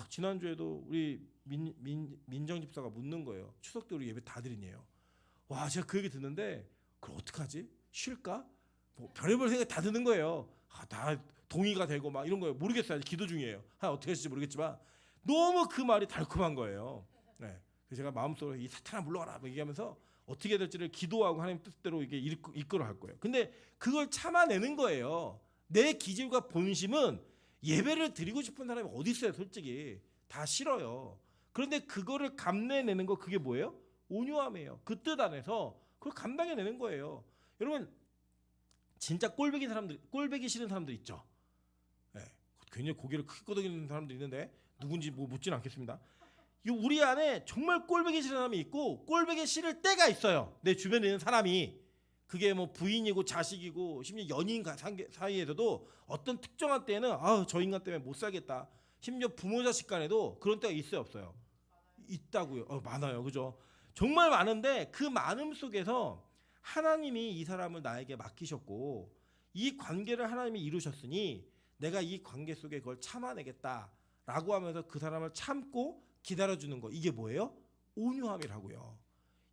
지난주에도 우리 민정 집사가 묻는 거예요. 추석 때 우리 예배 다 드리네요. 와, 제가 그 얘기 듣는데 그걸 어떡하지? 쉴까? 뭐 별의별 생각 다 드는 거예요. 다 동의가 되고 막 이런 거예요. 모르겠어요. 기도 중이에요. 어떻게 하실지 모르겠지만 너무 그 말이 달콤한 거예요. 그래서 제가 마음속으로 이 사탄아 물러가라 얘기하면서 어떻게 될지를 기도하고 하나님 뜻대로 이게 이끌어 갈 거예요. 근데 그걸 참아내는 거예요. 내 기질과 본심은 예배를 드리고 싶은 사람이 어디 있어요? 솔직히 다 싫어요. 그런데 그거를 감내내는 거, 그게 뭐예요? 온유함이에요. 그 뜻 안에서 그걸 감당해내는 거예요. 여러분, 진짜 꼴배기 싫은 사람들 있죠. 굉장히 고개를 크게 끄덕이는 사람도 있는데 누군지 뭐 묻지는 않겠습니다. 우리 안에 정말 꼴배기 싫은 사람이 있고 꼴배기 싫을 때가 있어요. 내 주변에 있는 사람이. 그게 뭐 부인이고 자식이고 심지어 연인 사이에서도 어떤 특정한 때에는 저 인간 때문에 못 살겠다. 심지어 부모 자식 간에도 그런 때가 있어요, 없어요? 있다고요. 많아요. 그죠? 정말 많은데 그 많음 속에서 하나님이 이 사람을 나에게 맡기셨고 이 관계를 하나님이 이루셨으니 내가 이 관계 속에 그걸 참아내겠다라고 하면서 그 사람을 참고 기다려주는 거, 이게 뭐예요? 온유함이라고요.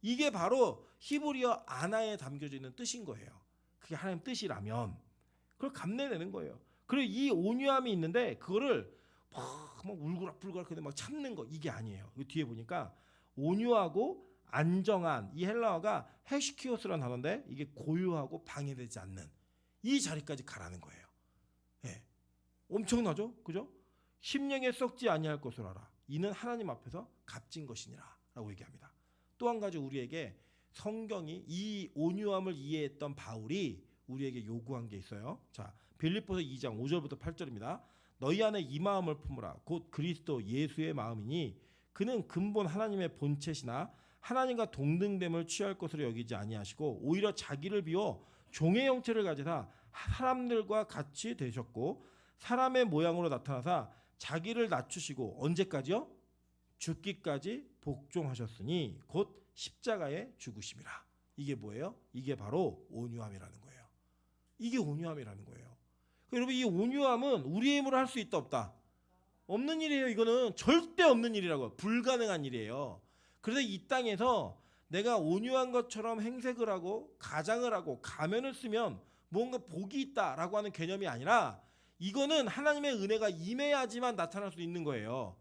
이게 바로 히브리어 아나에 담겨져 있는 뜻인 거예요. 그게 하나님 뜻이라면 그걸 감내내는 거예요. 그리고 이 온유함이 있는데 그거를 막 울그락불그락 막 참는 거, 이게 아니에요. 뒤에 보니까 온유하고 안정한, 이 헬라어가 헤시키오스라는 단어인데 이게 고요하고 방해되지 않는 이 자리까지 가라는 거예요. 엄청나죠? 그죠? 심령에 썩지 아니할 것을 알아. 이는 하나님 앞에서 값진 것이니라 라고 얘기합니다. 또 한 가지 우리에게 성경이 이 온유함을 이해했던 바울이 우리에게 요구한 게 있어요. 자, 빌립보서 2장 5절부터 8절입니다. 너희 안에 이 마음을 품으라. 곧 그리스도 예수의 마음이니 그는 근본 하나님의 본체시나 하나님과 동등됨을 취할 것으로 여기지 아니하시고 오히려 자기를 비워 종의 형체를 가지사 사람들과 같이 되셨고 사람의 모양으로 나타나사 자기를 낮추시고 언제까지요? 죽기까지 복종하셨으니 곧 십자가에 죽으심이라. 이게 뭐예요? 이게 바로 온유함이라는 거예요. 이게 온유함이라는 거예요. 여러분, 이 온유함은 우리의 힘으로 할 수 있다 없다? 없는 일이에요. 이거는 절대 없는 일이라고요. 불가능한 일이에요. 그래서 이 땅에서 내가 온유한 것처럼 행색을 하고 가장을 하고 가면을 쓰면 뭔가 복이 있다라고 하는 개념이 아니라 이거는 하나님의 은혜가 임해야지만 나타날 수 있는 거예요.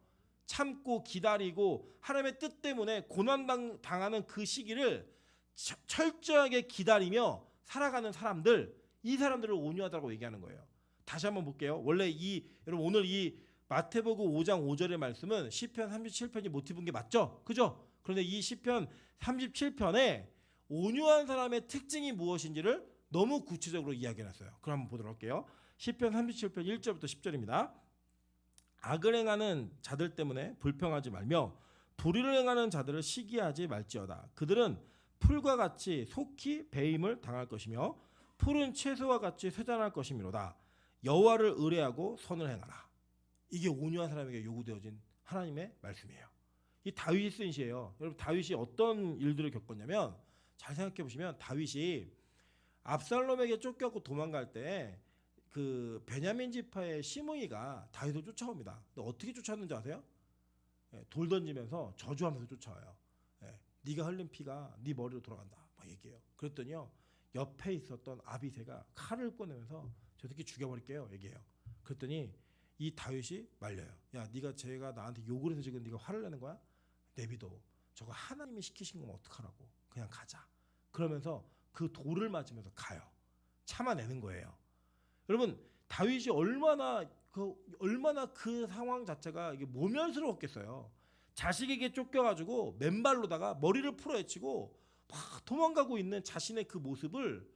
참고 기다리고 하나님의 뜻 때문에 고난 당하는 그 시기를 철저하게 기다리며 살아가는 사람들, 이 사람들을 온유하다고 얘기하는 거예요. 다시 한번 볼게요. 원래 여러분 오늘 이 마태복음 5장 5절의 말씀은 시편 37편이 모티브인 게 맞죠? 그죠? 그런데 이 시편 37편에 온유한 사람의 특징이 무엇인지를 너무 구체적으로 이야기해놨어요. 그럼 한번 보도록 할게요. 시편 37편 1절부터 10절입니다. 악을 행하는 자들 때문에 불평하지 말며 불의를 행하는 자들을 시기하지 말지어다. 그들은 풀과 같이 속히 배임을 당할 것이며 푸른 채소와 같이 쇠잔할 것이미로다. 여호와를 의뢰하고 선을 행하라. 이게 온유한 사람에게 요구되어진 하나님의 말씀이에요. 이 다윗이 쓴 시예요. 여러분 다윗이 어떤 일들을 겪었냐면 잘 생각해 보시면 다윗이 압살롬에게 쫓겨고 도망갈 때 그 베냐민 지파의 시므이가 다윗을 쫓아옵니다. 근데 어떻게 쫓아왔는지 아세요? 돌 던지면서 저주하면서 쫓아와요. 네가 흘린 피가 네 머리로 돌아간다. 막 얘기해요. 그랬더니요 옆에 있었던 아비새가 칼을 꺼내면서 저 새끼 죽여버릴게요. 얘기해요. 그랬더니 이 다윗이 말려요. 야, 네가 제가 나한테 욕을 해서 지금 네가 화를 내는 거야? 내비둬. 저거 하나님이 시키신 거면 어떡하라고. 그냥 가자. 그러면서 그 돌을 맞으면서 가요. 참아내는 거예요. 여러분 다윗이 얼마나 그 상황 자체가 이게 모멸스러웠겠어요. 자식에게 쫓겨가지고 맨발로다가 머리를 풀어헤치고 막 도망가고 있는 자신의 그 모습을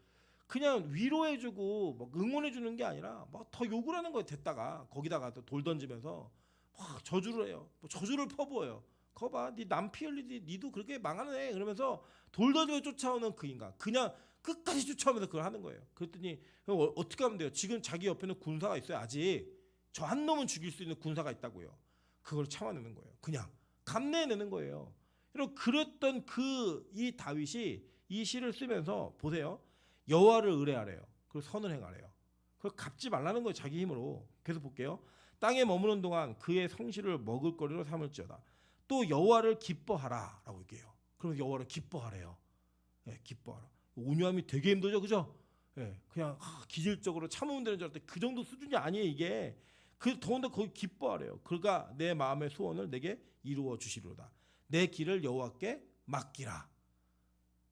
그냥 위로해주고 막 응원해주는 게 아니라 막 더 욕을 하는 거예요. 됐다가 거기다가 또 돌 던지면서 막 저주를 해요. 저주를 퍼부어요. 거 봐, 네 남 피 흘리지, 니도 그렇게 망하네. 그러면서 돌 던지고 쫓아오는 그 인간, 그냥 끝까지 쫓아오면서 그걸 하는 거예요. 그랬더니 어떻게 하면 돼요? 지금 자기 옆에는 군사가 있어요. 아직 저 한 놈은 죽일 수 있는 군사가 있다고요. 그걸 참아내는 거예요. 그냥 감내내는 거예요. 여러분 그랬던 이 다윗이 이 시를 쓰면서 보세요. 여호와를 의뢰하래요. 그리고 선을 행하래요. 그걸 갚지 말라는 거예요. 자기 힘으로. 계속 볼게요. 땅에 머무는 동안 그의 성실을 먹을거리로 삼을지어다. 또 여호와를 기뻐하라라고 얘기해요. 그럼 여호와를 기뻐하래요. 기뻐하라. 온유함이 되게 힘들죠, 그죠? 그냥 기질적으로 참으면 되는 줄 알았더니 그 정도 수준이 아니에요 이게. 그 더군다나 거기 기뻐하래요. 그가 내 마음의 소원을 내게 이루어 주시리로다. 내 길을 여호와께 맡기라.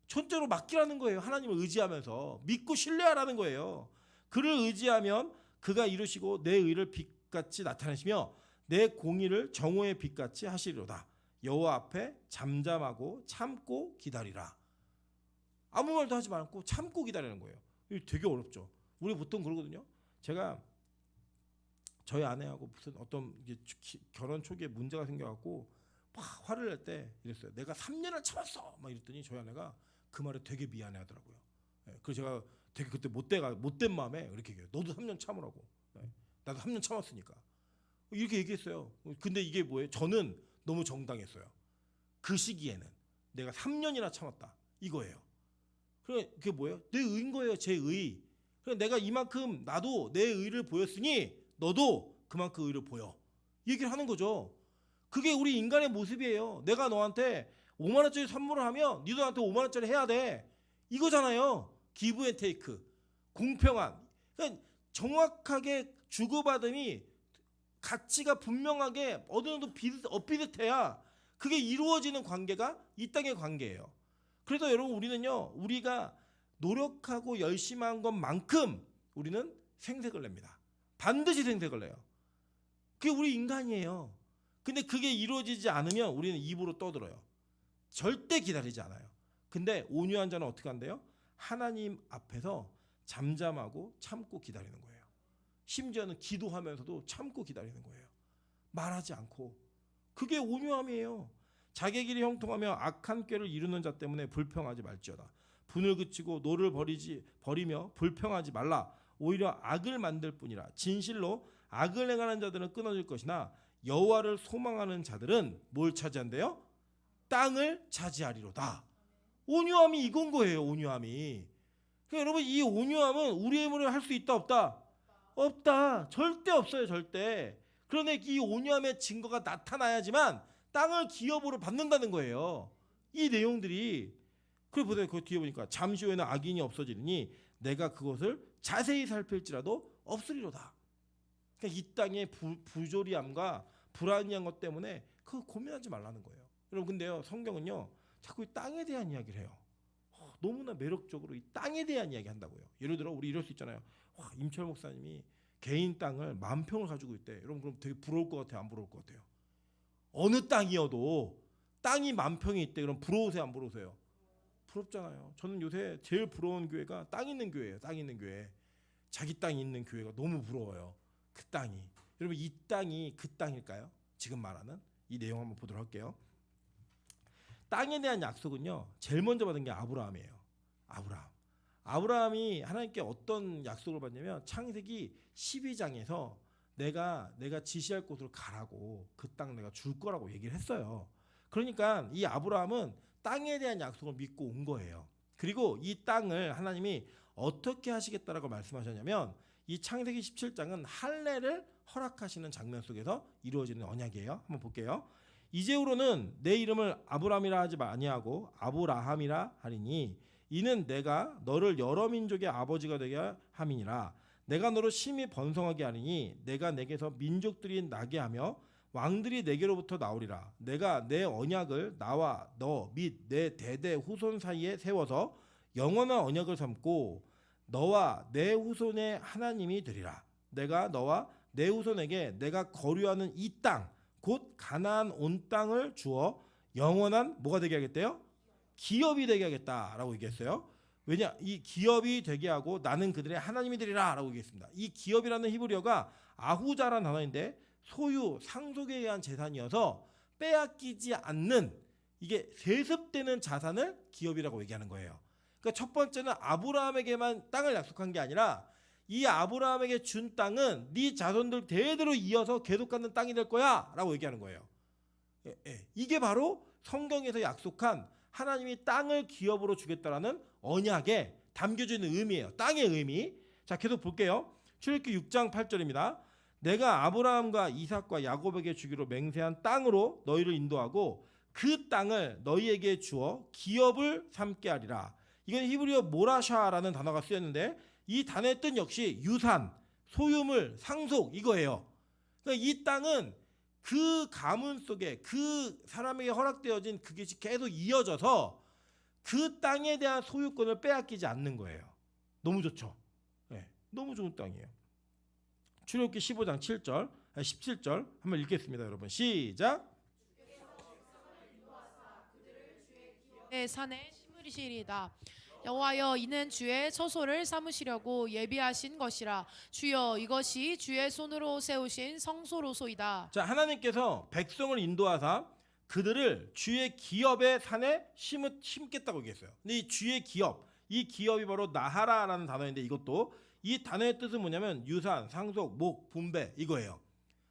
첫째로 맡기라는 거예요. 하나님을 의지하면서 믿고 신뢰하라는 거예요. 그를 의지하면 그가 이루시고 내 의를 빛같이 나타내시며 내 공의를 정오의 빛같이 하시리로다. 여호와 앞에 잠잠하고 참고 기다리라. 아무 말도 하지 말고 참고 기다리는 거예요. 이거 되게 어렵죠. 우리 보통 그러거든요. 제가 저희 아내하고 무슨 어떤 결혼 초기에 문제가 생겨갖고 막 화를 낼 때 이랬어요. 내가 3년을 참았어. 막 이랬더니 저희 아내가 그 말에 되게 미안해하더라고요. 그래서 제가 되게 그때 못된 마음에 이렇게 얘기해요. 너도 3년 참으라고. 나도 3년 참았으니까. 이렇게 얘기했어요. 근데 이게 뭐예요? 저는 너무 정당했어요. 그 시기에는 내가 3년이나 참았다. 이거예요. 그게 뭐예요? 내 의인 거예요. 제 의. 그래 내가 이만큼 나도 내 의를 보였으니 너도 그만큼 의를 보여. 이 얘기를 하는 거죠. 그게 우리 인간의 모습이에요. 내가 너한테 5만 원짜리 선물을 하면 니도 나한테 5만 원짜리 해야 돼. 이거잖아요. 기브 앤 테이크. 공평한. 그러니까 정확하게 주고받음이 가치가 분명하게 어느 정도 엇비슷해야 그게 이루어지는 관계가 이 땅의 관계예요. 그래서 여러분 우리는요. 우리가 노력하고 열심히 한 것만큼 우리는 생색을 냅니다. 반드시 생색을 내요. 그게 우리 인간이에요. 근데 그게 이루어지지 않으면 우리는 입으로 떠들어요. 절대 기다리지 않아요. 근데 온유한 자는 어떻게 한대요? 하나님 앞에서 잠잠하고 참고 기다리는 거예요. 심지어는 기도하면서도 참고 기다리는 거예요. 말하지 않고. 그게 온유함이에요. 자기 길이 형통하며 악한 꾀를 이루는 자 때문에 불평하지 말지어다. 분을 그치고 노를 버리며 불평하지 말라. 오히려 악을 만들 뿐이라. 진실로 악을 행하는 자들은 끊어질 것이나 여호와를 소망하는 자들은 뭘 차지한대요? 땅을 차지하리로다. 온유함이 이건 거예요. 온유함이. 그러니까 여러분 이 온유함은 우리의 힘으로 할 수 있다 없다? 없다. 절대 없어요. 절대. 그런데 이 온유함의 증거가 나타나야지만 땅을 기업으로 받는다는 거예요. 이 내용들이. 그래 보세요. 그 뒤에 보니까 잠시 후에는 악인이 없어지리니 내가 그것을 자세히 살필지라도 없으리로다. 그러니까 이 땅의 부조리함과 불안이한 것 때문에 그거 고민하지 말라는 거예요. 여러분 근데요 성경은요 자꾸 이 땅에 대한 이야기를 해요. 너무나 매력적으로 이 땅에 대한 이야기 한다고요. 예를 들어 우리 이럴 수 있잖아요. 와, 임철 목사님이 개인 땅을 10,000평을 가지고 있대. 여러분 그럼 되게 부러울 것 같아요? 안 부러울 것 같아요? 어느 땅이어도 땅이 10,000평이 있대. 그럼 부러우세요? 안 부러우세요? 부럽잖아요. 저는 요새 제일 부러운 교회가 땅 있는 교회예요. 땅 있는 교회. 자기 땅이 있는 교회가 너무 부러워요. 그 땅이. 여러분 이 땅이 그 땅일까요? 지금 말하는 이 내용 한번 보도록 할게요. 땅에 대한 약속은요. 제일 먼저 받은 게 아브라함이에요. 아브라함이 하나님께 어떤 약속을 받냐면 창세기 12장에서 내가 지시할 곳으로 가라고 그 땅 내가 줄 거라고 얘기를 했어요. 그러니까 이 아브라함은 땅에 대한 약속을 믿고 온 거예요. 그리고 이 땅을 하나님이 어떻게 하시겠다라고 말씀하셨냐면 이 창세기 17장은 할례를 허락하시는 장면 속에서 이루어지는 언약이에요. 한번 볼게요. 이제후로는 내 이름을 아브람이라 하지 아니하고 아브라함이라 하리니 이는 내가 너를 여러 민족의 아버지가 되게 함이니라. 내가 너를 심히 번성하게 하리니 내가 내게서 민족들이 나게 하며 왕들이 내게로부터 나오리라. 내가 내 언약을 나와 너 및 내 대대 후손 사이에 세워서 영원한 언약을 삼고 너와 내 후손의 하나님이 되리라. 내가 너와 내 후손에게 내가 거류하는 이 땅 곧 가나안 온 땅을 주어 영원한 뭐가 되게 하겠대요? 기업이 되게 하겠다라고 얘기했어요. 왜냐? 이 기업이 되게 하고 나는 그들의 하나님이 되리라 라고 얘기했습니다. 이 기업이라는 히브리어가 아후자라는 단어인데 소유, 상속에 의한 재산이어서 빼앗기지 않는 이게 세습되는 자산을 기업이라고 얘기하는 거예요. 그러니까 첫 번째는 아브라함에게만 땅을 약속한 게 아니라 이 아브라함에게 준 땅은 네 자손들 대대로 이어서 계속 갖는 땅이 될 거야 라고 얘기하는 거예요. 이게 바로 성경에서 약속한 하나님이 땅을 기업으로 주겠다라는 언약에 담겨져 있는 의미예요. 땅의 의미. 자, 계속 볼게요. 출애굽기 6장 8절입니다. 내가 아브라함과 이삭과 야곱에게 주기로 맹세한 땅으로 너희를 인도하고 그 땅을 너희에게 주어 기업을 삼게 하리라. 이건 히브리어 모라샤라는 단어가 쓰였는데 이 단어의 뜻 역시 유산, 소유물, 상속 이거예요. 그러니까 이 땅은 그 가문 속에 그 사람에게 허락되어진 그것이 계속 이어져서 그 땅에 대한 소유권을 빼앗기지 않는 거예요. 너무 좋죠. 네, 너무 좋은 땅이에요. 출애굽기 15장 7절, 17절 한번 읽겠습니다, 여러분. 시작. 내 산에 심으시리이다. 여호와여 이는 주의 처소를 삼으시려고 예비하신 것이라. 주여 이것이 주의 손으로 세우신 성소로소이다. 자, 하나님께서 백성을 인도하사 그들을 주의 기업의 산에 심겠다고 얘기했어요. 근데 이 주의 기업, 이 기업이 바로 나하라라는 단어인데 이것도 이 단어의 뜻은 뭐냐면 유산, 상속, 목, 분배 이거예요.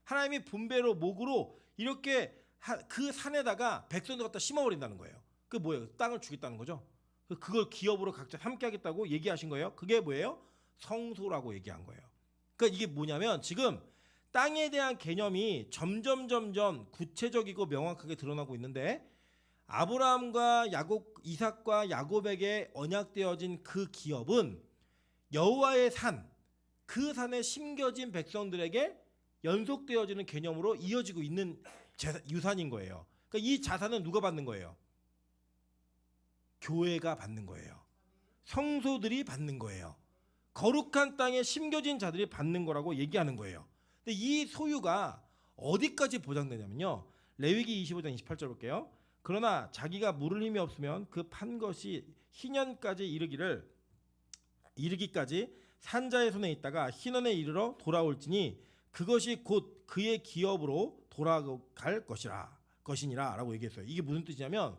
하나님이 분배로 목으로 이렇게 그 산에다가 백성들 갖다 심어버린다는 거예요. 그 뭐예요? 땅을 주겠다는 거죠. 그걸 기업으로 각자 함께 하겠다고 얘기하신 거예요. 그게 뭐예요? 성소라고 얘기한 거예요. 그러니까 이게 뭐냐면 지금 땅에 대한 개념이 점점 구체적이고 명확하게 드러나고 있는데 아브라함과 야곱, 이삭과 야곱에게 언약되어진 그 기업은 여호와의 산, 그 산에 심겨진 백성들에게 연속되어지는 개념으로 이어지고 있는 유산인 거예요. 그러니까 이 자산은 누가 받는 거예요? 교회가 받는 거예요. 성소들이 받는 거예요. 거룩한 땅에 심겨진 자들이 받는 거라고 얘기하는 거예요. 근데 이 소유가 어디까지 보장되냐면요. 레위기 25장 28절 볼게요. 그러나 자기가 물을 힘이 없으면 그 판 것이 희년까지 이르기까지 산자의 손에 있다가 희년에 이르러 돌아올지니 그것이 곧 그의 기업으로 돌아갈 것이니라 라고 얘기했어요. 이게 무슨 뜻이냐면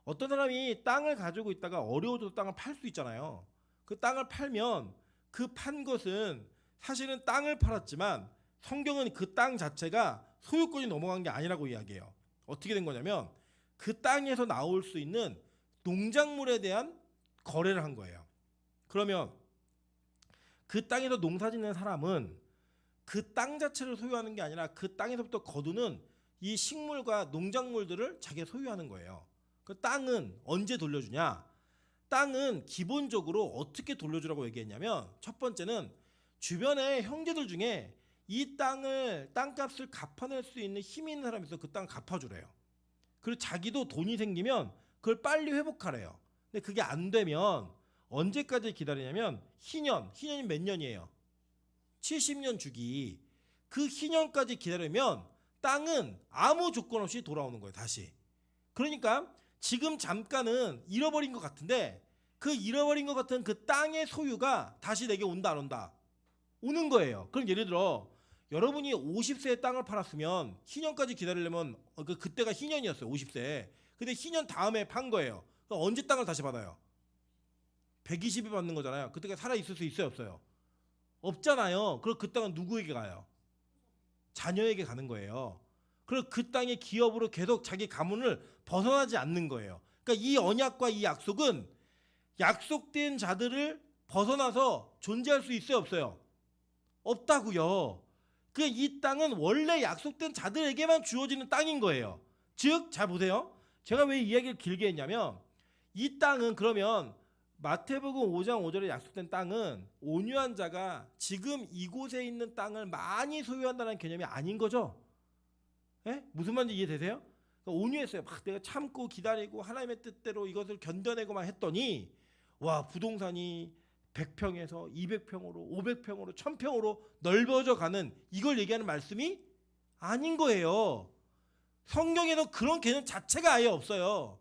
어떤 사람이 땅을 가지고 있다가 어려워져서 땅을 팔 수 있잖아요. 그 땅을 팔면 그 판 것은 사실은 땅을 팔았지만 성경은 그 땅 자체가 소유권이 넘어간 게 아니라고 이야기해요. 어떻게 된 거냐면 그 땅에서 나올 수 있는 농작물에 대한 거래를 한 거예요. 그러면 그 땅에서 농사짓는 사람은 그 땅 자체를 소유하는 게 아니라 그 땅에서부터 거두는 이 식물과 농작물들을 자기가 소유하는 거예요. 그 땅은 언제 돌려주냐? 땅은 기본적으로 어떻게 돌려주라고 얘기했냐면 첫 번째는 주변의 형제들 중에 이 땅값을 갚아낼 수 있는 힘이 있는 사람이 있어 그 땅을 갚아주래요. 그리고 자기도 돈이 생기면 그걸 빨리 회복하래요. 근데 그게 안 되면 언제까지 기다리냐면 희년이 몇 년이에요? 70년 주기. 그 희년까지 기다리면 땅은 아무 조건 없이 돌아오는 거예요. 다시. 그러니까 지금 잠깐은 잃어버린 것 같은데 그 잃어버린 것 같은 그 땅의 소유가 다시 내게 온다 안 온다? 오는 거예요. 그럼 예를 들어 여러분이 50세에 땅을 팔았으면 희년까지 기다리려면 그때가 희년이었어요. 50세. 근데 희년 다음에 판 거예요. 그럼 언제 땅을 다시 받아요? 120에 받는 거잖아요. 그때가 살아있을 수 있어요 없어요? 없잖아요. 그럼 그 땅은 누구에게 가요? 자녀에게 가는 거예요. 그리고 그 땅의 기업으로 계속 자기 가문을 벗어나지 않는 거예요. 그러니까 이 언약과 이 약속은 약속된 자들을 벗어나서 존재할 수 있어요 없어요? 없다고요. 그 이 땅은 원래 약속된 자들에게만 주어지는 땅인 거예요. 즉, 잘 보세요. 제가 왜 이야기를 길게 했냐면 이 땅은 그러면 마태복음 5장 5절에 약속된 땅은 온유한 자가 지금 이곳에 있는 땅을 많이 소유한다는 개념이 아닌 거죠. 예? 무슨 말인지 이해되세요? 그러니까 온유했어요. 막 내가 참고 기다리고 하나님의 뜻대로 이것을 견뎌내고만 했더니 와, 부동산이 100평에서 200평으로 500평으로 1000평으로 넓어져 가는 이걸 얘기하는 말씀이 아닌 거예요. 성경에도 그런 개념 자체가 아예 없어요.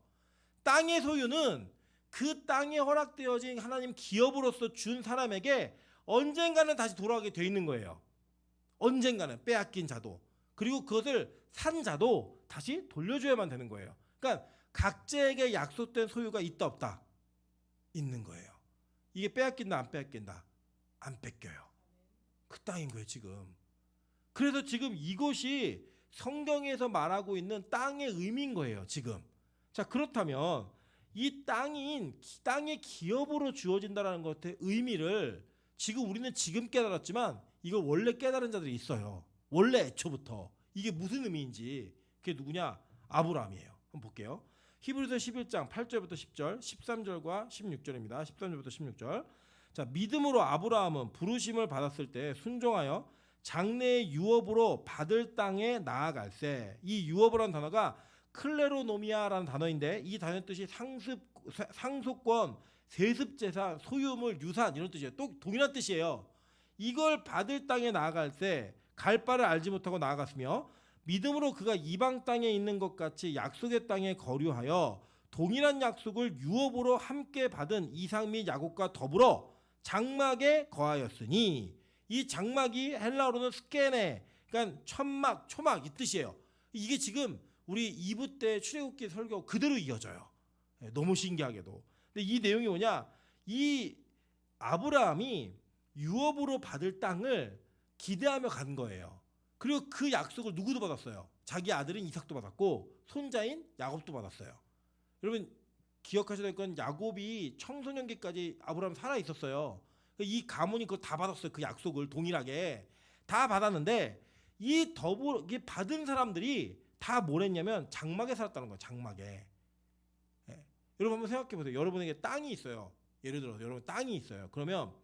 땅의 소유는 그 땅에 허락되어진 하나님 기업으로서 준 사람에게 언젠가는 다시 돌아오게 돼 있는 거예요. 언젠가는 빼앗긴 자도 그리고 그것을 산 자도 다시 돌려줘야만 되는 거예요. 그러니까 각자에게 약속된 소유가 있다 없다? 있는 거예요. 이게 빼앗긴다 안 빼앗긴다? 안 뺏겨요. 그 땅인 거예요 지금. 그래서 지금 이것이 성경에서 말하고 있는 땅의 의미인 거예요 지금. 자, 그렇다면 이 땅의 기업으로 주어진다는 것의 의미를 지금 우리는 지금 깨달았지만 이걸 원래 깨달은 자들이 있어요. 원래 애초부터 이게 무슨 의미인지. 그게 누구냐? 아브라함이에요. 한번 볼게요. 히브리서 11장 8절부터 10절, 13절과 16절입니다. 13절부터 16절. 자, 믿음으로 아브라함은 부르심을 받았을 때 순종하여 장래의 유업으로 받을 땅에 나아갈세. 이 유업이라는 단어가 클레로노미아라는 단어인데 이 단어의 뜻이 상속권, 세습재산, 소유물, 유산 이런 뜻이에요. 또 동일한 뜻이에요. 이걸 받을 땅에 나아갈세 갈 바를 알지 못하고 나아갔으며 믿음으로 그가 이방 땅에 있는 것 같이 약속의 땅에 거류하여 동일한 약속을 유업으로 함께 받은 이삭 및 야곱과 더불어 장막에 거하였으니 이 장막이 헬라어로는 스케네, 그러니까 천막, 초막 이 뜻이에요. 이게 지금 우리 2부 때 출애굽기 설교 그대로 이어져요. 너무 신기하게도. 근데 이 내용이 뭐냐? 이 아브라함이 유업으로 받을 땅을 기대하며 간 거예요. 그리고 그 약속을 누구도 받았어요. 자기 아들인 이삭도 받았고 손자인 야곱도 받았어요. 여러분 기억하셔야 될 건 야곱이 청소년기까지 아브라함 살아 있었어요. 이 가문이 그걸 다 받았어요. 그 약속을 동일하게 다 받았는데 이게 받은 사람들이 다 뭘 했냐면 장막에 살았다는 거예요. 장막에. 예. 여러분 한번 생각해 보세요. 여러분에게 땅이 있어요. 예를 들어서 여러분 땅이 있어요. 그러면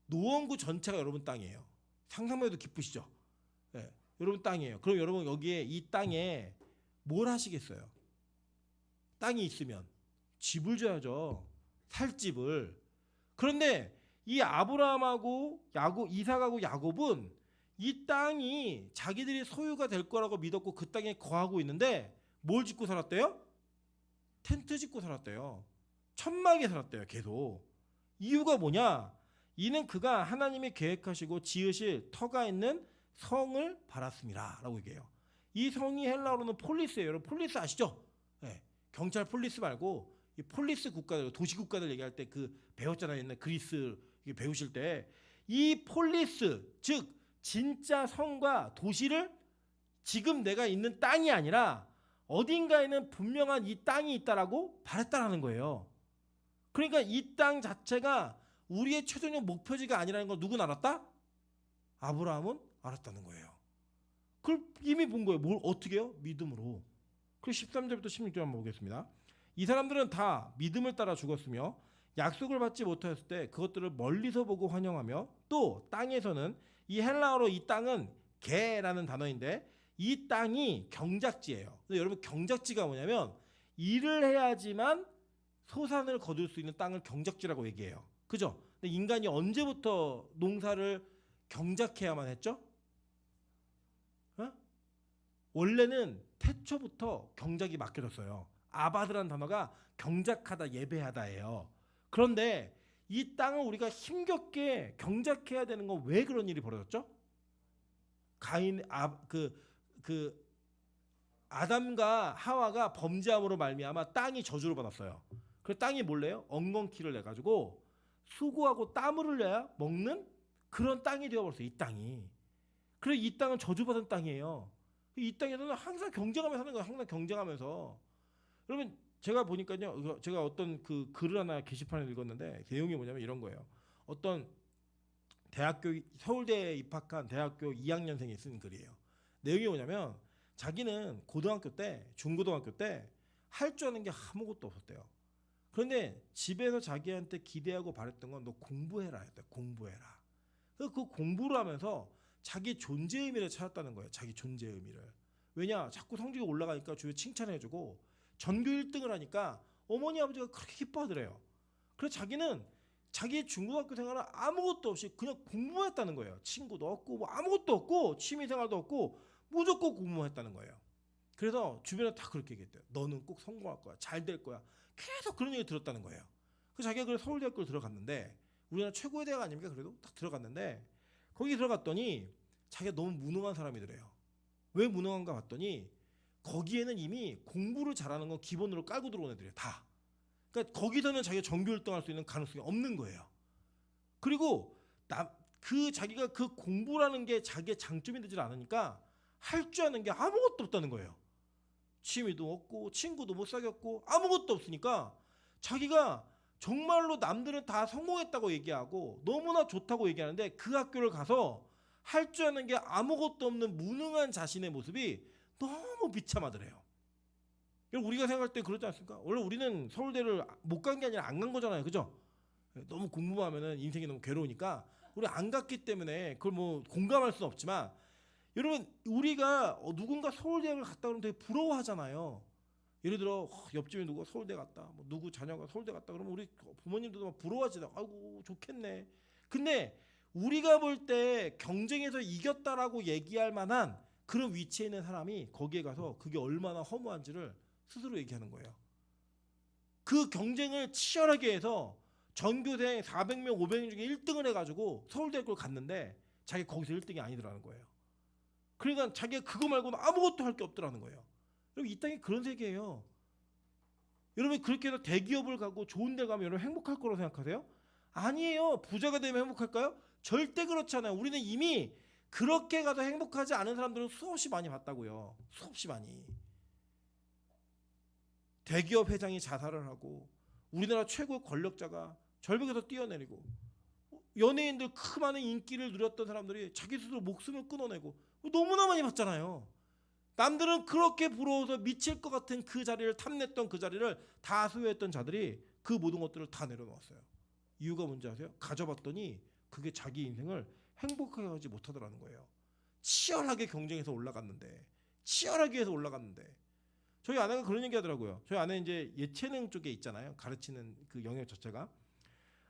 노원구 전체가 여러분 땅이에요. 상상만 해도 기쁘시죠? 예. 여러분 땅이에요. 그럼 여러분 여기에 이 땅에 뭘 하시겠어요? 땅이 있으면 집을 줘야죠. 살 집을. 그런데 이 아브라함하고 이삭하고 야곱은 이 땅이 자기들이 소유가 될 거라고 믿었고 그 땅에 거하고 있는데 뭘 짓고 살았대요? 텐트 짓고 살았대요. 천막에 살았대요. 계속. 이유가 뭐냐? 이는 그가 하나님이 계획하시고 지으실 터가 있는 성을 바랐습니다. 라고 얘기해요. 이 성이 헬라어로는 폴리스예요. 여러분 폴리스 아시죠? 네. 경찰 폴리스 말고 이 폴리스 국가들, 도시 국가들 얘기할 때 그 배웠잖아요. 옛날 그리스 배우실 때 이 폴리스, 즉 진짜 성과 도시를 지금 내가 있는 땅이 아니라 어딘가에는 분명한 이 땅이 있다라고 바랬다라는 거예요. 그러니까 이 땅 자체가 우리의 최종적 목표지가 아니라는 걸 누구는 알았다? 아브라함은 알았다는 거예요. 그걸 이미 본 거예요. 뭘 어떻게 해요? 믿음으로. 그래서 13절부터 16절 한번 보겠습니다. 이 사람들은 다 믿음을 따라 죽었으며 약속을 받지 못하였을 때 그것들을 멀리서 보고 환영하며 또 땅에서는 이 헬라어로 이 땅은 게라는 단어인데 이 땅이 경작지예요. 근데 여러분 경작지가 뭐냐면 일을 해야지만 소산을 거둘 수 있는 땅을 경작지라고 얘기해요. 그죠? 근데 인간이 언제부터 농사를 경작해야만 했죠? 어? 원래는 태초부터 경작이 맡겨졌어요. 아바드라는 단어가 경작하다, 예배하다예요. 그런데 이 땅을 우리가 힘겹게 경작해야 되는 건 왜 그런 일이 벌어졌죠? 아담과 하와가 범죄함으로 말미암아 땅이 저주를 받았어요. 그 땅이 뭘래요? 엉겅퀴를 내 가지고 수고하고 땀을 흘려야 먹는 그런 땅이 되어버렸어요. 이 땅이. 그래 이 땅은 저주받은 땅이에요. 이 땅에서는 항상 경쟁하면서 사는 거예요. 항상 경쟁하면서. 그러면 제가 보니까요. 제가 어떤 그 글을 하나 게시판에 읽었는데 내용이 뭐냐면 이런 거예요. 어떤 대학교 서울대에 입학한 대학교 2학년생이 쓴 글이에요. 내용이 뭐냐면 자기는 고등학교 때 중고등학교 때 할 줄 아는 게 아무것도 없었대요. 그런데 집에서 자기한테 기대하고 바랬던 건 너 공부해라 했대. 공부해라. 그래서 그 공부를 하면서 자기 존재 의미를 찾았다는 거예요. 자기 존재 의미를. 왜냐? 자꾸 성적이 올라가니까 주위에 칭찬해주고 전교 1등을 하니까 어머니 아버지가 그렇게 기뻐하더래요. 그래서 자기는 자기 중고등학교 생활은 아무것도 없이 그냥 공부했다는 거예요. 친구도 없고 뭐 아무것도 없고 취미생활도 없고 무조건 공부했다는 거예요. 그래서 주변에 다 그렇게 얘기했대요. 너는 꼭 성공할 거야. 잘 될 거야. 계속 그런 얘기 들었다는 거예요. 그래서 자기가 그래서 서울대학교를 들어갔는데 우리나라 최고의 대학 아닙니까? 그래도 딱 들어갔는데 거기 들어갔더니 자기가 너무 무능한 사람이더래요. 왜 무능한가 봤더니 거기에는 이미 공부를 잘하는 건 기본으로 깔고 들어온 애들이에요. 다. 그러니까 거기서는 자기가 전교 1등 할 수 있는 가능성이 없는 거예요. 그리고 자기가 그 공부라는 게 자기의 장점이 되질 않으니까 할 줄 아는 게 아무것도 없다는 거예요. 취미도 없고 친구도 못 사귀었고 아무것도 없으니까 자기가 정말로 남들은 다 성공했다고 얘기하고 너무나 좋다고 얘기하는데 그 학교를 가서 할 줄 아는 게 아무것도 없는 무능한 자신의 모습이 너무 비참하더래요. 우리가 생각할 때 그러지 않습니까? 원래 우리는 서울대를 못 간 게 아니라 안 간 거잖아요. 그죠? 너무 공부만 하면은 인생이 너무 괴로우니까 우리 안 갔기 때문에 그걸 뭐 공감할 수는 없지만 여러분 우리가 누군가 서울대학을 갔다 그러면 되게 부러워하잖아요. 예를 들어 옆집에 누가 서울대 갔다, 뭐 누구 자녀가 서울대 갔다 그러면 우리 부모님들도 막 부러워하시다. 아이고 좋겠네. 근데 우리가 볼 때 경쟁에서 이겼다라고 얘기할 만한 그런 위치에 있는 사람이 거기에 가서 그게 얼마나 허무한지를 스스로 얘기하는 거예요. 그 경쟁을 치열하게 해서 전교생 400명, 500명 중에 1등을 해가지고 서울대학교를 갔는데 자기 거기서 1등이 아니더라는 거예요. 그러니까 자기가 그거 말고는 아무것도 할 게 없더라는 거예요. 여러분 이 땅이 그런 세계예요. 여러분 그렇게 해서 대기업을 가고 좋은 데 가면 여러분 행복할 거라고 생각하세요? 아니에요. 부자가 되면 행복할까요? 절대 그렇지 않아요. 우리는 이미 그렇게 가서 행복하지 않은 사람들은 수없이 많이 봤다고요. 수없이 많이. 대기업 회장이 자살을 하고 우리나라 최고의 권력자가 절벽에서 뛰어내리고 연예인들 그 많은 인기를 누렸던 사람들이 자기 스스로 목숨을 끊어내고 너무나 많이 봤잖아요. 남들은 그렇게 부러워서 미칠 것 같은 그 자리를 탐냈던 그 자리를 다 소유했던 자들이 그 모든 것들을 다 내려놓았어요. 이유가 뭔지 아세요? 가져봤더니 그게 자기 인생을 행복하게 하지 못하더라는 거예요. 치열하게 경쟁해서 올라갔는데 저희 아내가 그런 얘기 하더라고요. 저희 아내 이제 예체능 쪽에 있잖아요. 가르치는 그 영역 자체가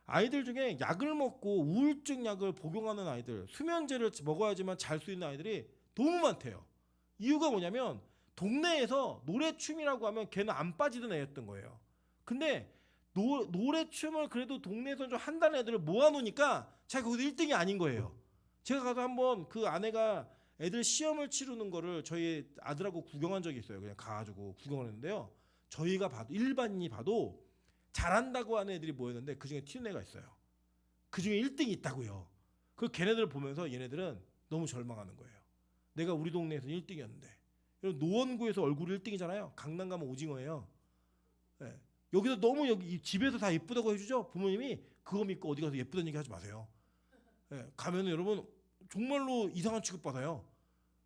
아이들 중에 약을 먹고 우울증 약을 복용하는 아이들, 수면제를 먹어야지만 잘 수 있는 아이들이 너무 많대요. 이유가 뭐냐면 동네에서 노래춤이라고 하면 걔는 안 빠지던 애였던 거예요. 근데 노래춤을 그래도 동네에서 좀 한다는 애들을 모아놓으니까 자기가 거기서 1등이 아닌 거예요. 제가 가서 한번 그 아내가 애들 시험을 치르는 거를 저희 아들하고 구경한 적이 있어요. 그냥 가가지고 구경을 했는데요. 저희가 봐도 일반인이 봐도 잘한다고 하는 애들이 모였는데 그중에 튀는 애가 있어요. 그중에 1등이 있다고요. 그 걔네들을 보면서 얘네들은 너무 절망하는 거예요. 내가 우리 동네에서 1등이었는데 노원구에서 얼굴이 1등이잖아요. 강남 가면 오징어예요. 네. 여기서 너무 여기 집에서 다 예쁘다고 해주죠. 부모님이 그거 믿고 어디 가서 예쁘다는 얘기 하지 마세요. 네. 가면은 여러분 정말로 이상한 취급받아요.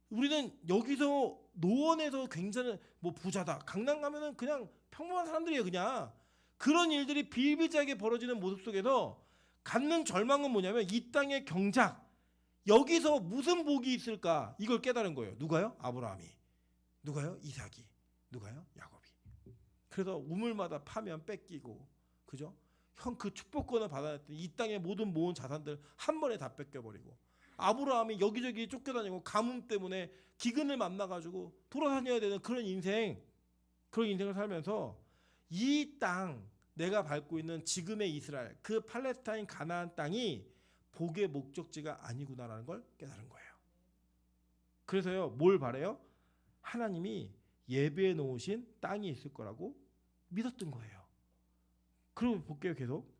우리는 여기서 노원에서 굉장히 뭐 부자다. 강남 가면은 그냥 평범한 사람들이에요. 그냥 그런 일들이 비일비재하게 벌어지는 모습 속에서 갖는 절망은 뭐냐면 이 땅의 경작 여기서 무슨 복이 있을까 이걸 깨달은 거예요. 누가요? 아브라함이. 누가요? 이삭이. 누가요? 야곱이. 그래서 우물마다 파면 뺏기고, 그죠? 형 그 축복권을 받아냈더니 이 땅의 모든 모은 자산들 한 번에 다 뺏겨버리고, 아브라함이 여기저기 쫓겨다니고 가뭄 때문에 기근을 만나가지고 돌아다녀야 되는 그런 인생을 살면서 이 땅, 내가 밟고 있는 지금의 이스라엘, 그 팔레스타인 가나안 땅이 복의 목적지가 아니구나라는 걸 깨달은 거예요. 그래서요, 뭘 바래요? 하나님이 예배해 놓으신 땅이 있을 거라고 믿었던 거예요. 그리고 볼게요, 계속.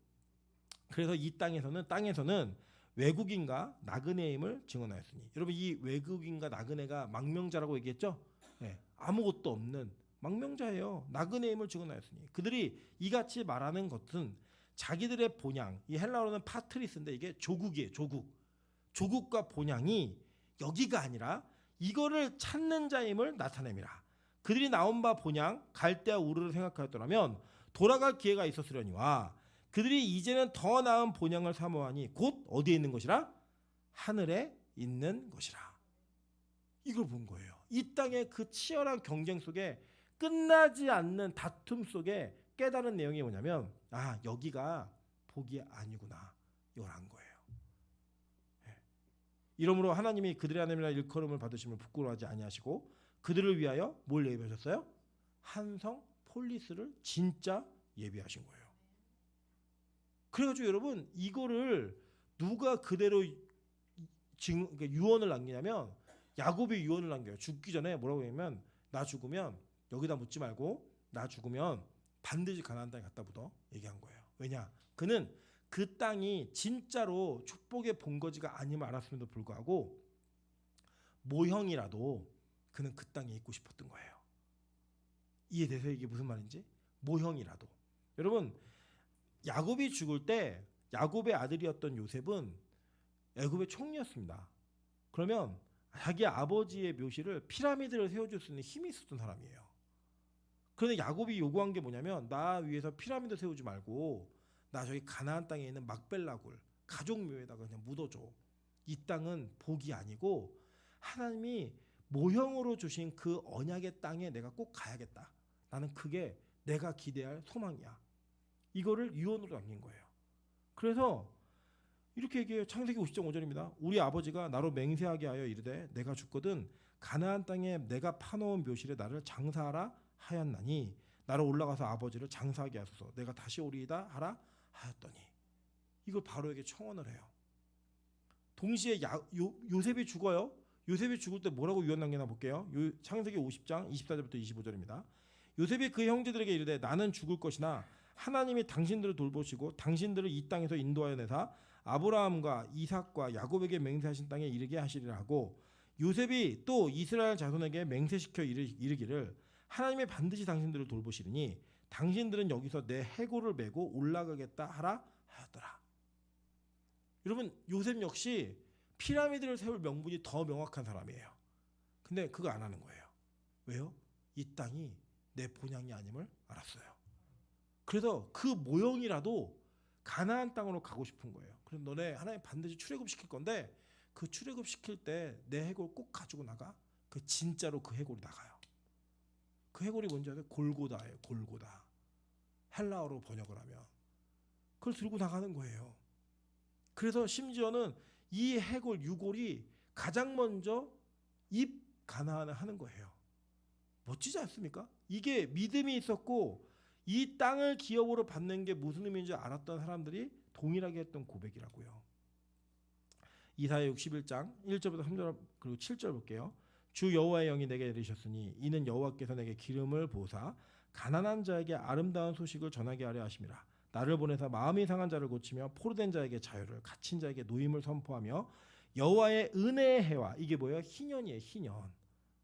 그래서 이 땅에서는 외국인과 나그네임을 증언하였으니, 여러분 이 외국인과 나그네가 망명자라고 얘기했죠? 네, 아무것도 없는 망명자예요. 나그네임을 증언하였으니 그들이 이같이 말하는 것은 자기들의 본향, 이 헬라어로는 파트리스인데 이게 조국이에요. 조국과 본향이 여기가 아니라 이거를 찾는 자임을 나타냅니다. 그들이 나온 바 본향 갈대아 우르를 생각하였더라면 돌아갈 기회가 있었으려니와 그들이 이제는 더 나은 본향을 사모하니 곧 어디에 있는 것이라? 하늘에 있는 것이라. 이걸 본 거예요. 이 땅의 그 치열한 경쟁 속에, 끝나지 않는 다툼 속에 깨달은 내용이 뭐냐면, 아, 여기가 복이 아니구나, 이걸 안 거예요. 이러므로 하나님이 그들의 하나님이라 일컬음을 받으심을 부끄러워하지 아니하시고 그들을 위하여 뭘 예비하셨어요? 한성 폴리스를 진짜 예비하신 거예요. 그래가지고 여러분, 이거를 누가 그대로 그러니까 유언을 남기냐면, 야곱이 유언을 남겨요. 죽기 전에 뭐라고 하냐면, 나 죽으면 여기다 묻지 말고 나 죽으면 반드시 가나안 땅에 갖다 묻어, 얘기한 거예요. 왜냐? 그는 그 땅이 진짜로 축복의 본거지가 아님을 알았음에도 불구하고 모형이라도 그는 그 땅에 있고 싶었던 거예요. 이해되세요? 이게 무슨 말인지? 모형이라도. 여러분, 야곱이 죽을 때 야곱의 아들이었던 요셉은 애굽의 총리였습니다. 그러면 자기 아버지의 묘실을, 피라미드를 세워줄 수 있는 힘이 있었던 사람이에요. 그런데 야곱이 요구한 게 뭐냐면, 나 위에서 피라미드 세우지 말고 나 저기 가나안 땅에 있는 막벨라굴 가족묘에다가 그냥 묻어줘. 이 땅은 복이 아니고 하나님이 모형으로 주신 그 언약의 땅에 내가 꼭 가야겠다. 나는 그게 내가 기대할 소망이야. 이거를 유언으로 남긴 거예요. 그래서 이렇게 얘기해요. 창세기 50장 5절입니다. 우리 아버지가 나로 맹세하게 하여 이르되 내가 죽거든 가나안 땅에 내가 파놓은 묘실에 나를 장사하라 하였나니 나로 올라가서 아버지를 장사하게 하소서. 내가 다시 오리이다 하라 하였더니, 이걸 바로에게 청원을 해요. 동시에 요셉이 죽어요. 요셉이 죽을 때 뭐라고 유언 남기나 볼게요. 창세기 50장 24절부터 25절입니다. 요셉이 그 형제들에게 이르되 나는 죽을 것이나 하나님이 당신들을 돌보시고 당신들을 이 땅에서 인도하여 내사 아브라함과 이삭과 야곱에게 맹세하신 땅에 이르게 하시리라 하고, 요셉이 또 이스라엘 자손에게 맹세시켜 이르기를 하나님이 반드시 당신들을 돌보시리니 당신들은 여기서 내 해골을 메고 올라가겠다 하라 하였더라. 여러분, 요셉 역시 피라미드를 세울 명분이 더 명확한 사람이에요. 근데 그거 안 하는 거예요. 왜요? 이 땅이 내 본향이 아님을 알았어요. 그래서 그 모형이라도 가나안 땅으로 가고 싶은 거예요. 그래서 너네 하나님 반드시 출애굽시킬 건데 그 출애굽시킬 때 내 해골 꼭 가지고 나가. 그 진짜로 그 해골이 나가요. 그 해골이 뭔지 아세요? 골고다예요. 골고다. 헬라어로 번역을 하면 그걸 들고 나가는 거예요. 그래서 심지어는 이 해골 유골이 가장 먼저 입 가나안을 하는 거예요. 멋지지 않습니까? 이게 믿음이 있었고 이 땅을 기업으로 받는 게 무슨 의미인지 알았던 사람들이 동일하게 했던 고백이라고요. 이사야 61장 1절부터 3절 그리고 7절 볼게요. 주 여호와의 영이 내게 이르셨으니 이는 여호와께서 내게 기름을 부으사 가난한 자에게 아름다운 소식을 전하게 하려 하심이라. 나를 보내사 마음이 상한 자를 고치며 포로된 자에게 자유를, 갇힌 자에게 노임을 선포하며 여호와의 은혜의 해와, 이게 뭐예요? 희년이에요. 희년.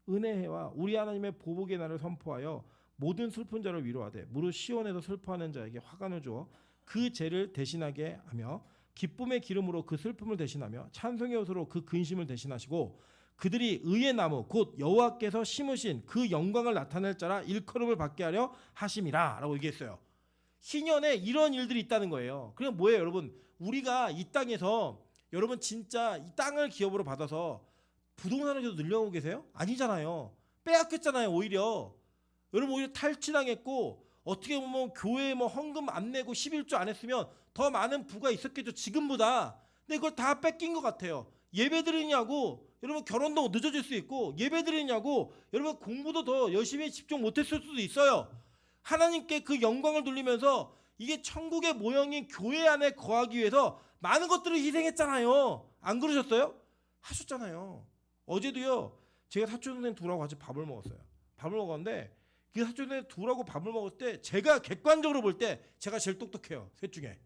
은혜의 해와 우리 하나님의 보복의 날을 선포하여 모든 슬픈 자를 위로하되 무릇 시온에서 슬퍼하는 자에게 화관을 주어 그 죄를 대신하게 하며 기쁨의 기름으로 그 슬픔을 대신하며 찬송의 옷으로 그 근심을 대신하시고 그들이 의의 나무 곧 여호와께서 심으신 그 영광을 나타낼 자라 일컬음을 받게 하려 하심이라 라고 얘기했어요. 희년에 이런 일들이 있다는 거예요. 그럼 뭐예요, 여러분? 우리가 이 땅에서 여러분 진짜 이 땅을 기업으로 받아서 부동산을 좀 늘려오고 계세요? 아니잖아요. 빼앗겼잖아요. 오히려 여러분 오히려 탈취당했고 어떻게 보면 교회에 뭐 헌금 안 내고 11조 안 했으면 더 많은 부가 있었겠죠, 지금보다. 근데 그걸 다 뺏긴 것 같아요. 예배 드리냐고 여러분 결혼도 늦어질 수 있고, 예배 드리냐고 여러분 공부도 더 열심히 집중 못했을 수도 있어요. 하나님께 그 영광을 돌리면서 이게 천국의 모형인 교회 안에 거하기 위해서 많은 것들을 희생했잖아요. 안 그러셨어요? 하셨잖아요. 어제도요, 제가 사촌 동생 둘하고 같이 밥을 먹었어요. 밥을 먹었는데 그 사촌 동생 둘하고 밥을 먹을 때 제가 객관적으로 볼 때 제가 제일 똑똑해요. 셋 중에.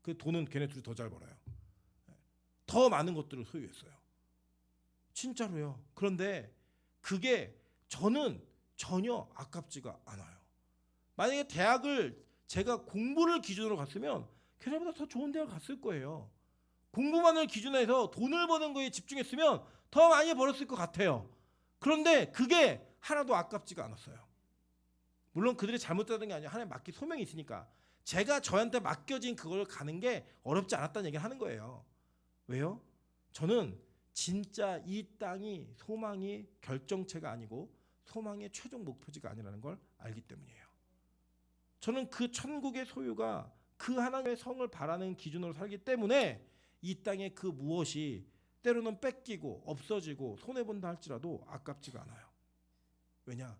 그 돈은 걔네 둘이 더 잘 벌어요. 더 많은 것들을 소유했어요. 진짜로요. 그런데 그게 저는 전혀 아깝지가 않아요. 만약에 대학을 제가 공부를 기준으로 갔으면 걔네보다 더 좋은 대학을 갔을 거예요. 공부만을 기준으로 돈을 버는 거에 집중했으면 더 많이 벌었을 것 같아요. 그런데 그게 하나도 아깝지가 않았어요. 물론 그들이 잘못되는 게 아니라 하나님 맡긴 소명이 있으니까 제가 저한테 맡겨진 그걸 가는 게 어렵지 않았다는 얘기를 하는 거예요. 왜요? 저는 진짜 이 땅이 소망이 결정체가 아니고 소망의 최종 목표지가 아니라는 걸 알기 때문이에요. 저는 그 천국의 소유가 그 하나님의 성을 바라는 기준으로 살기 때문에 이 땅의 그 무엇이 때로는 뺏기고 없어지고 손해본다 할지라도 아깝지가 않아요. 왜냐?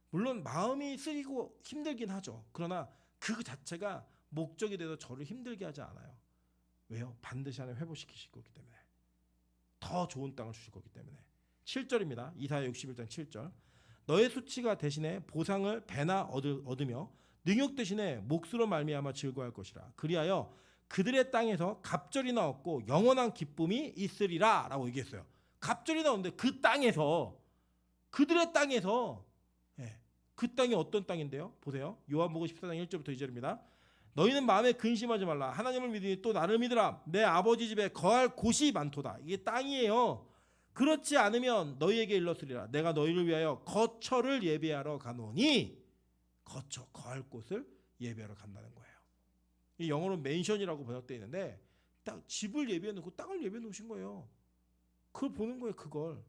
물론 마음이 쓰리고 힘들긴 하죠. 그러나 그 자체가 목적이 돼서 저를 힘들게 하지 않아요. 왜요? 반드시 하나님 회복시키실 거기 때문에. 더 좋은 땅을 주실 거기 때문에. 7절입니다. 이사야 61장 7절. 너의 수치가 대신에 보상을 배나 얻으며 능욕 대신에 몫으로 말미암아 즐거워할 것이라. 그리하여 그들의 땅에서 갑절이나 얻고 영원한 기쁨이 있으리라 라고 얘기했어요. 갑절이나 얻는데 그 땅에서, 그들의 땅에서, 그 땅이 어떤 땅인데요? 보세요. 요한복음 14장 1절부터 2절입니다. 너희는 마음에 근심하지 말라. 하나님을 믿으니 또 나를 믿으라. 내 아버지 집에 거할 곳이 많도다. 이게 땅이에요. 그렇지 않으면 너희에게 일렀으리라. 내가 너희를 위하여 거처를 예비하러 가노니, 거처, 거할 곳을 예비하러 간다는 거예요. 이 영어로 맨션이라고 번역되어 있는데 딱 집을 예비해 놓고 땅을 예비해 놓으신 거예요. 그걸 보는 거예요. 그걸.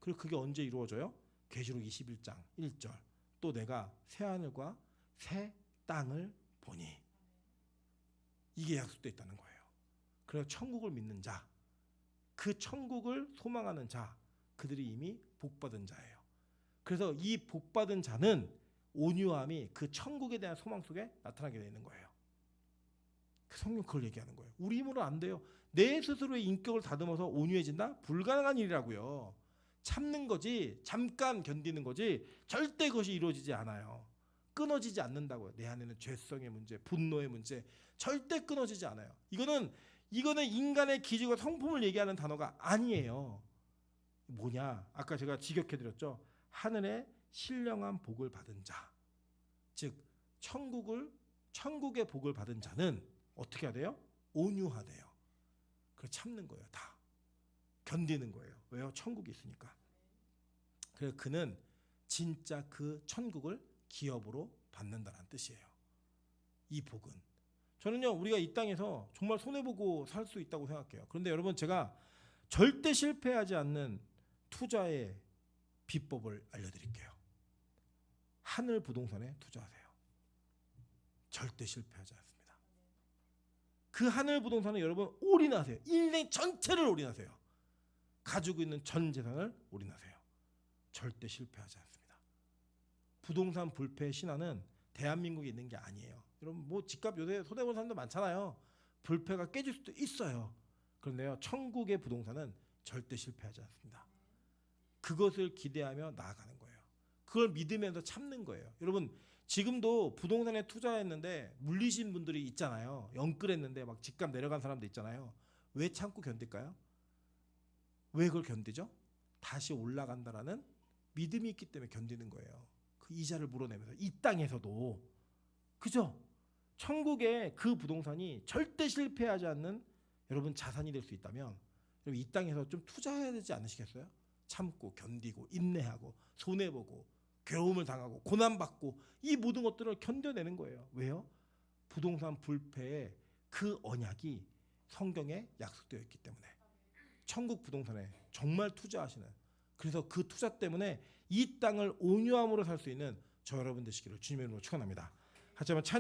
그리고 그게 언제 이루어져요? 계시록 21장 1절. 또 내가 새 하늘과 새 땅을 보니. 이게 약속되어 있다는 거예요. 그래서 천국을 믿는 자, 그 천국을 소망하는 자, 그들이 이미 복받은 자예요. 그래서 이 복받은 자는 온유함이 그 천국에 대한 소망 속에 나타나게 되는 거예요. 그 성경 그걸 얘기하는 거예요. 우리 힘으로 안 돼요. 내 스스로의 인격을 다듬어서 온유해진다? 불가능한 일이라고요. 참는 거지, 잠깐 견디는 거지 절대 그것이 이루어지지 않아요. 끊어지지 않는다고요. 내 안에는 죄성의 문제, 분노의 문제 절대 끊어지지 않아요. 이거는 인간의 기질과 성품을 얘기하는 단어가 아니에요. 뭐냐? 아까 제가 직역해드렸죠. 하늘의 신령한 복을 받은 자, 즉 천국의 복을 받은 자는 어떻게 해야 돼요? 온유하대요. 그걸 참는 거예요. 다 견디는 거예요. 왜요? 천국이 있으니까. 그래서 그는 진짜 그 천국을 기업으로 받는다는 뜻이에요. 이 복은. 저는요, 우리가 이 땅에서 정말 손해보고 살 수 있다고 생각해요. 그런데 여러분, 제가 절대 실패하지 않는 투자의 비법을 알려드릴게요. 하늘 부동산에 투자하세요. 절대 실패하지 않습니다. 그 하늘 부동산에 여러분 올인하세요. 인생 전체를 올인하세요. 가지고 있는 전 재산을 올인하세요. 절대 실패하지 않습니다. 부동산 불패의 신화는 대한민국에 있는 게 아니에요. 여러분 뭐 집값 요새 손해본 사람도 많잖아요. 불패가 깨질 수도 있어요. 그런데요, 천국의 부동산은 절대 실패하지 않습니다. 그것을 기대하며 나아가는 거예요. 그걸 믿으면서 참는 거예요. 여러분 지금도 부동산에 투자했는데 물리신 분들이 있잖아요. 영끌했는데 막 집값 내려간 사람도 있잖아요. 왜 참고 견딜까요? 왜 그걸 견디죠? 다시 올라간다라는 믿음이 있기 때문에 견디는 거예요. 그 이자를 물어내면서 이 땅에서도. 그죠? 천국의 그 부동산이 절대 실패하지 않는 여러분 자산이 될 수 있다면 여러분 이 땅에서 좀 투자해야 되지 않으시겠어요? 참고 견디고 인내하고 손해보고 괴로움을 당하고 고난받고 이 모든 것들을 견뎌내는 거예요. 왜요? 부동산 불패의 그 언약이 성경에 약속되어 있기 때문에. 천국 부동산에 정말 투자하시는, 그래서 그 투자 때문에 이 땅을 온유함으로 살 수 있는 저 여러분 되시기를 주님의 이름으로 축원합니다. 하지만 찬